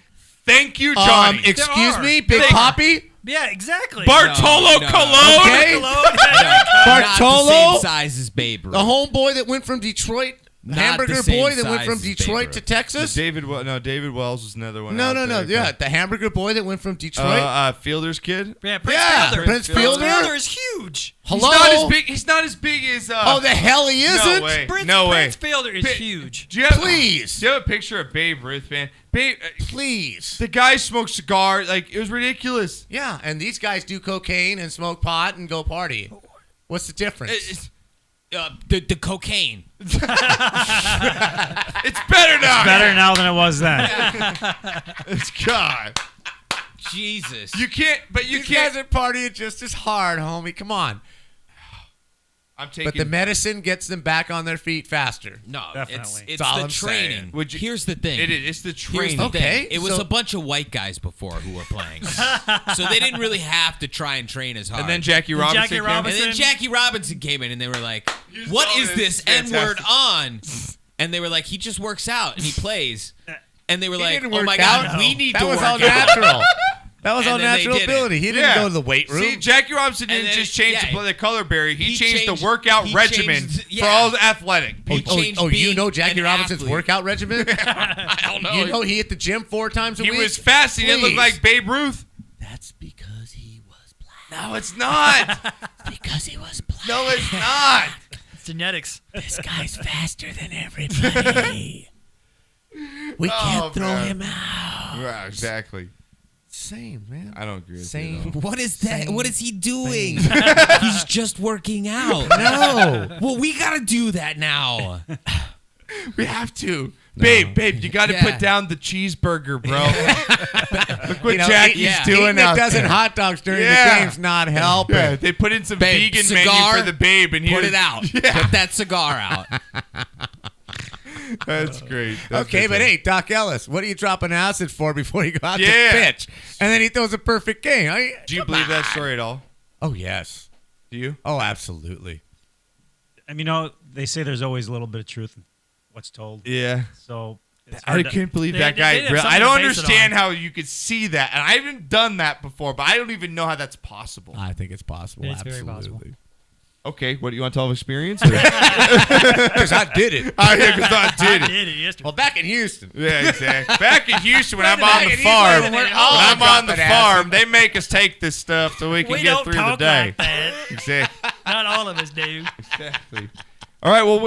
S1: Thank you, Johnny.
S2: Excuse
S4: are.
S2: me, Big
S1: There are.
S2: Poppy?
S4: Yeah, exactly.
S1: Bartolo
S6: No.
S1: Colon.
S2: Okay.
S6: Not the
S2: Bartolo?
S6: same size as Babe Ruth.
S2: The homeboy that went from Detroit, the
S6: Not
S2: hamburger
S6: the same
S2: boy that went
S6: size
S2: from
S6: as Babe
S2: Detroit
S6: Ruth.
S2: to Texas?
S1: David Wells was another one.
S2: No.
S1: out there.
S2: Yeah, the hamburger boy that went from Detroit.
S1: Fielder's kid.
S4: Yeah, Prince
S2: Yeah,
S4: Fielder.
S2: Prince Fielder.
S4: Fielder is huge.
S2: Hello?
S1: He's not as big as.
S2: Oh, the hell he isn't.
S1: No way.
S4: Prince,
S1: No way.
S4: Prince Fielder is
S1: Pi-
S4: huge.
S1: Do you have,
S2: Please.
S1: Do you have a picture of Babe Ruth, man? Babe,
S2: Please.
S1: the guy smoked cigars. Like it was ridiculous.
S2: Yeah, and these guys do cocaine and smoke pot and go party. What's the difference?
S1: It's
S6: The cocaine.
S1: better now.
S5: better now than it was then.
S1: It's God.
S6: Jesus.
S1: You can't. But you
S2: These
S1: can't.
S2: guys are partying just as hard, homie. Come on.
S1: I'm taking.
S2: But the medicine gets them back on their feet faster.
S6: No,
S5: Definitely.
S6: it's
S2: That's all
S6: the
S2: I'm
S6: training.
S2: saying.
S1: Would you-
S6: Here's the thing.
S1: It's the
S6: Here's
S1: training.
S6: the
S2: Okay,
S6: thing. It was
S2: so-
S6: a bunch of white guys before who were playing, so they didn't really have to try and train as hard.
S1: And then Jackie
S4: And
S1: Robinson.
S4: Jackie
S1: came.
S4: Robinson-
S6: And then Jackie Robinson came in, and they were like,
S1: You
S6: "What
S1: saw
S6: is
S1: this.
S6: this N word
S1: Fantastic.
S6: on?" And they were like, "He just works out and he plays." and they were
S2: He
S6: like,
S2: didn't
S6: "Oh
S2: work
S6: my God,
S2: out.
S6: we need
S2: That
S6: to
S2: was
S6: work
S2: all
S6: out."
S2: natural. That was
S6: And
S2: all
S6: then they
S2: natural
S6: did it.
S2: ability. He didn't
S1: Yeah.
S2: go to the weight room.
S1: See, Jackie Robinson
S6: And
S1: didn't
S6: then-
S1: just change
S6: yeah.
S1: the color berry. He changed the
S6: changed-
S1: workout
S6: he
S1: regimen
S6: changed-
S1: for
S6: yeah.
S1: all the athletic
S2: Oh,
S1: people.
S6: changed
S2: you
S6: being
S2: know Jackie
S6: an
S2: Robinson's
S6: athlete.
S2: workout regimen?
S1: I don't know.
S2: You know he hit the gym 4 times a
S1: he
S2: week?
S1: was fast. He didn't look
S2: Please.
S1: like Babe Ruth.
S2: That's because he was black.
S1: No, it's not.
S2: Because he was black.
S1: No, it's not.
S4: It's genetics.
S2: This guy's faster than everybody. We can't throw
S1: man.
S2: him out.
S1: Yeah, exactly.
S2: Same, man.
S1: I don't agree with
S2: Same.
S1: you. at all.
S6: What is that?
S2: Same
S6: What is he doing? He's just working out.
S2: No.
S6: Well, we got to do that now.
S1: We have to. Babe, you got to
S6: Yeah.
S1: put down the cheeseburger, bro. Look what
S2: You know,
S1: Jackie's
S6: yeah.
S1: doing
S2: Eating a
S1: out
S2: dozen
S1: there.
S2: hot dogs during
S1: Yeah.
S2: the game's not helping.
S1: Yeah, they put in some
S6: Babe,
S1: vegan
S6: cigar,
S1: menu for the babe, and he
S6: Put
S1: was-
S6: it out.
S1: Yeah,
S6: Put that cigar out.
S1: that's great. That's
S2: Okay, but
S1: fantastic.
S2: hey, Doc Ellis, what are you dropping acid for before you go out
S1: Yeah.
S2: to pitch? And then he throws a perfect game.
S1: Do you believe that story at all?
S2: Oh, yes.
S1: Do you?
S2: Oh, absolutely.
S5: I mean, you know, they say there's always a little bit of truth in what's told.
S1: Yeah.
S5: So it's
S1: I
S5: hard to-
S1: can't believe
S4: They-
S1: that
S4: they
S1: guy.
S4: did have
S1: I
S4: something
S1: don't
S4: to base it
S1: understand
S4: on.
S1: how you could see that, and I haven't done that before. But I don't even know how that's possible.
S2: I think it's possible.
S4: It's very
S2: absolutely.
S1: Okay, what do you want to tell of experience? Or?
S2: Because I did it.
S1: Oh, yeah, because I did
S4: I
S1: it.
S4: did it yesterday.
S2: Well, back in Houston.
S1: Yeah, exactly. Back in Houston, when I'm
S2: Back
S1: on the
S2: in
S1: farm,
S2: Houston,
S1: when
S2: we're all
S1: I'm on the
S2: dropping
S1: farm, they make us take this stuff so we can
S4: we
S1: get
S4: don't
S1: through the
S4: talk
S1: day.
S4: like that.
S1: Exactly.
S4: Not all of us do.
S1: Exactly. All right, well,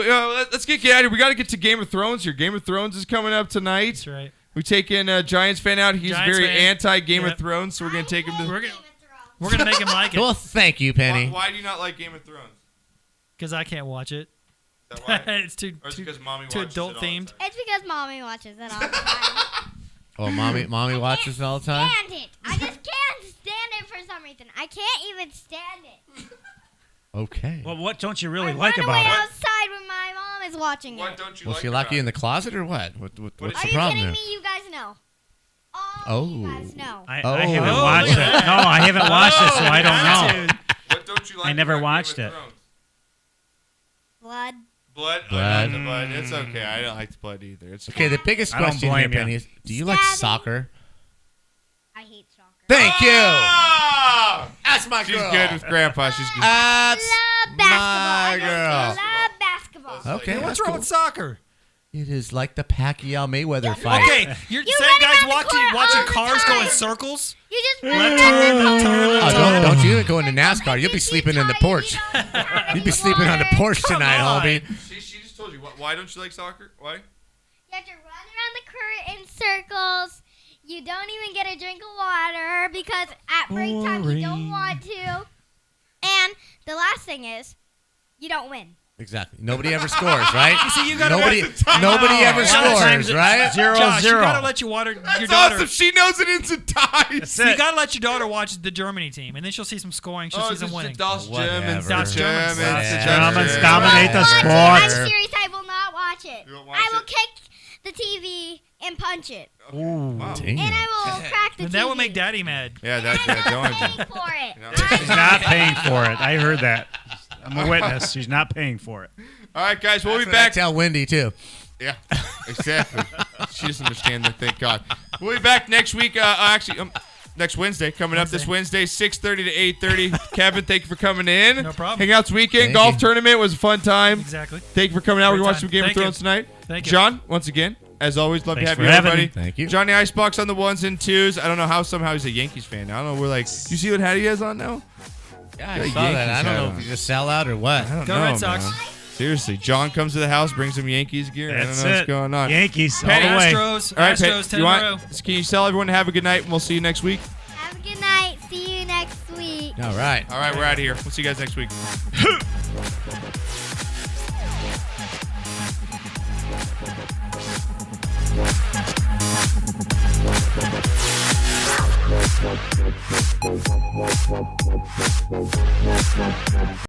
S1: let's get out of here. We got to get to Game of Thrones here. Game of Thrones is coming up tonight.
S4: That's right.
S1: We take in a Giants fan out. He's
S4: Giants
S1: very
S4: fan.
S1: anti-Game
S4: Yeah.
S1: of Thrones, so we're going to take him to...
S4: We're gonna make him like it
S2: Well, thank you, Penny.
S1: Why do you not like Game of Thrones?
S4: because I can't watch it.
S1: Is that why?
S4: It's too
S1: Or is it because Mommy
S4: too
S1: watches
S4: adult
S1: it all the
S4: themed.
S1: time?
S3: It's because mommy watches it all the time.
S2: Oh, mommy watches it all the time?
S3: Stand it. I just can't stand it for some reason. I can't even stand it.
S2: Okay.
S5: Well, what don't you
S3: I
S5: really like
S3: run
S5: about
S3: away
S5: it?
S3: outside when my mom is watching
S1: What
S3: it.
S1: don't you
S2: Will
S1: like
S2: she lock
S1: about
S2: you in
S1: it?
S2: the closet or what? What's
S1: is
S2: the
S3: Are you
S2: problem
S3: kidding
S2: there?
S3: me? You guys know. All
S2: Oh.
S3: you guys know.
S5: I
S2: Oh.
S5: haven't
S2: Oh,
S5: watched
S4: look
S5: it.
S4: at that.
S5: No, I haven't watched it, so I don't know.
S4: Attitude.
S1: What don't you like
S5: I never
S1: about Game
S5: watched
S1: of
S5: it.
S1: Thrones?
S3: Blood.
S1: Blood?
S2: Blood.
S1: I like the blood. It's okay. I don't like the blood either. It's
S2: Okay, the biggest
S5: I don't
S2: question here,
S5: blame you.
S2: Penny, is do you like
S3: Stabbing.
S2: soccer?
S3: I hate soccer.
S2: Thank you.
S1: Ah!
S2: That's my
S1: She's
S2: girl.
S1: good with Grandpa. She's good.
S2: That's
S3: Love basketball.
S2: my
S3: I
S2: girl.
S3: just love basketball.
S2: Okay,
S4: What's
S2: that's
S4: wrong
S2: cool.
S4: with soccer?
S2: It is like the Pacquiao Mayweather fight.
S4: Okay, you're
S3: You
S4: same
S3: run
S4: guys
S3: around the
S4: watching
S3: court
S4: watching
S3: all the
S4: cars go in
S3: time.
S4: circles.
S3: You just
S4: Left
S3: run
S4: turn,
S3: around the
S4: left turn,
S3: court.
S4: left
S2: Oh,
S4: turn.
S2: don't you even go into NASCAR. You'll be sleeping in the porch. You'll be sleeping on the porch
S4: Come
S2: tonight,
S4: on.
S2: homie.
S1: She just told you. Why don't you like soccer? Why?
S3: You have to run around the court in circles. You don't even get a drink of water because at break time you don't want to. And the last thing is, you don't win.
S2: Exactly. Nobody ever scores, right?
S4: You see, you gotta
S2: Nobody
S1: That's
S2: ever
S5: A lot of times
S2: scores,
S5: it's
S2: right?
S5: 0-0.
S4: Josh, you gotta let your
S1: That's
S4: daughter.
S1: awesome. She knows it ins and ties.
S4: You gotta let your daughter watch the Germany team, and then she'll see some scoring. She'll see some winning.
S1: Das
S2: Whatever.
S1: Germans.
S2: Das
S4: Germans.
S5: Germans dominate the
S3: Watch it.
S5: sports.
S3: I'm serious. I will not watch it.
S1: You won't watch
S3: I will
S1: it?
S3: kick the TV and punch it,
S1: Wow.
S2: Damn.
S3: and I will crack the
S4: And
S3: TV.
S4: that would make Daddy mad.
S1: Yeah, that's
S3: I'm
S1: that.
S3: not
S1: Don't
S3: paying
S1: do.
S3: for it.
S1: No.
S5: She's not paying for it. I heard that. I'm a witness. She's not paying for it.
S1: All right, guys. We'll be
S2: That's what I
S1: back.
S2: tell Wendy, too.
S1: Yeah, exactly. She doesn't understand that. Thank God. We'll be back next week. Next Wednesday, coming up this Wednesday, 6:30 to 8:30. Kevin, thank you for coming in.
S4: No problem.
S1: Hangout's weekend,
S2: Thank
S1: golf
S2: you.
S1: tournament was a fun time.
S4: Exactly.
S1: Thank you for coming out. We're
S4: Great
S1: watching
S4: time.
S1: some Game
S4: Thank
S1: of Thrones
S4: you.
S1: tonight.
S4: Thank you.
S1: John, once again, as always, love
S5: Thanks
S1: to have
S5: for
S1: you,
S5: having
S1: everybody.
S5: me.
S2: Thank you.
S1: Johnny Icebox on the ones and twos. I don't know how somehow he's a Yankees fan. I don't know. We're like, you see what hat he has on now?
S2: Yeah, I
S1: Yeah,
S2: saw that.
S1: Yankees
S2: I don't
S1: hat
S2: know
S1: on.
S2: if he's a sellout or what.
S1: I don't
S4: Go
S1: know,
S4: Red Sox.
S1: man. Seriously, John comes to the house, brings some Yankees gear. I
S5: That's
S1: don't know what's
S5: it.
S1: going on.
S5: Yankees all
S1: Penny.
S5: the way.
S4: Astros.
S1: All right, Pat,
S4: Astros 10
S1: you
S4: in a row.
S1: want, can you tell everyone to have a good night, and we'll see you next week?
S3: Have a good night. See you next week.
S2: All right.
S1: All right, we're out of here. We'll see you guys next week.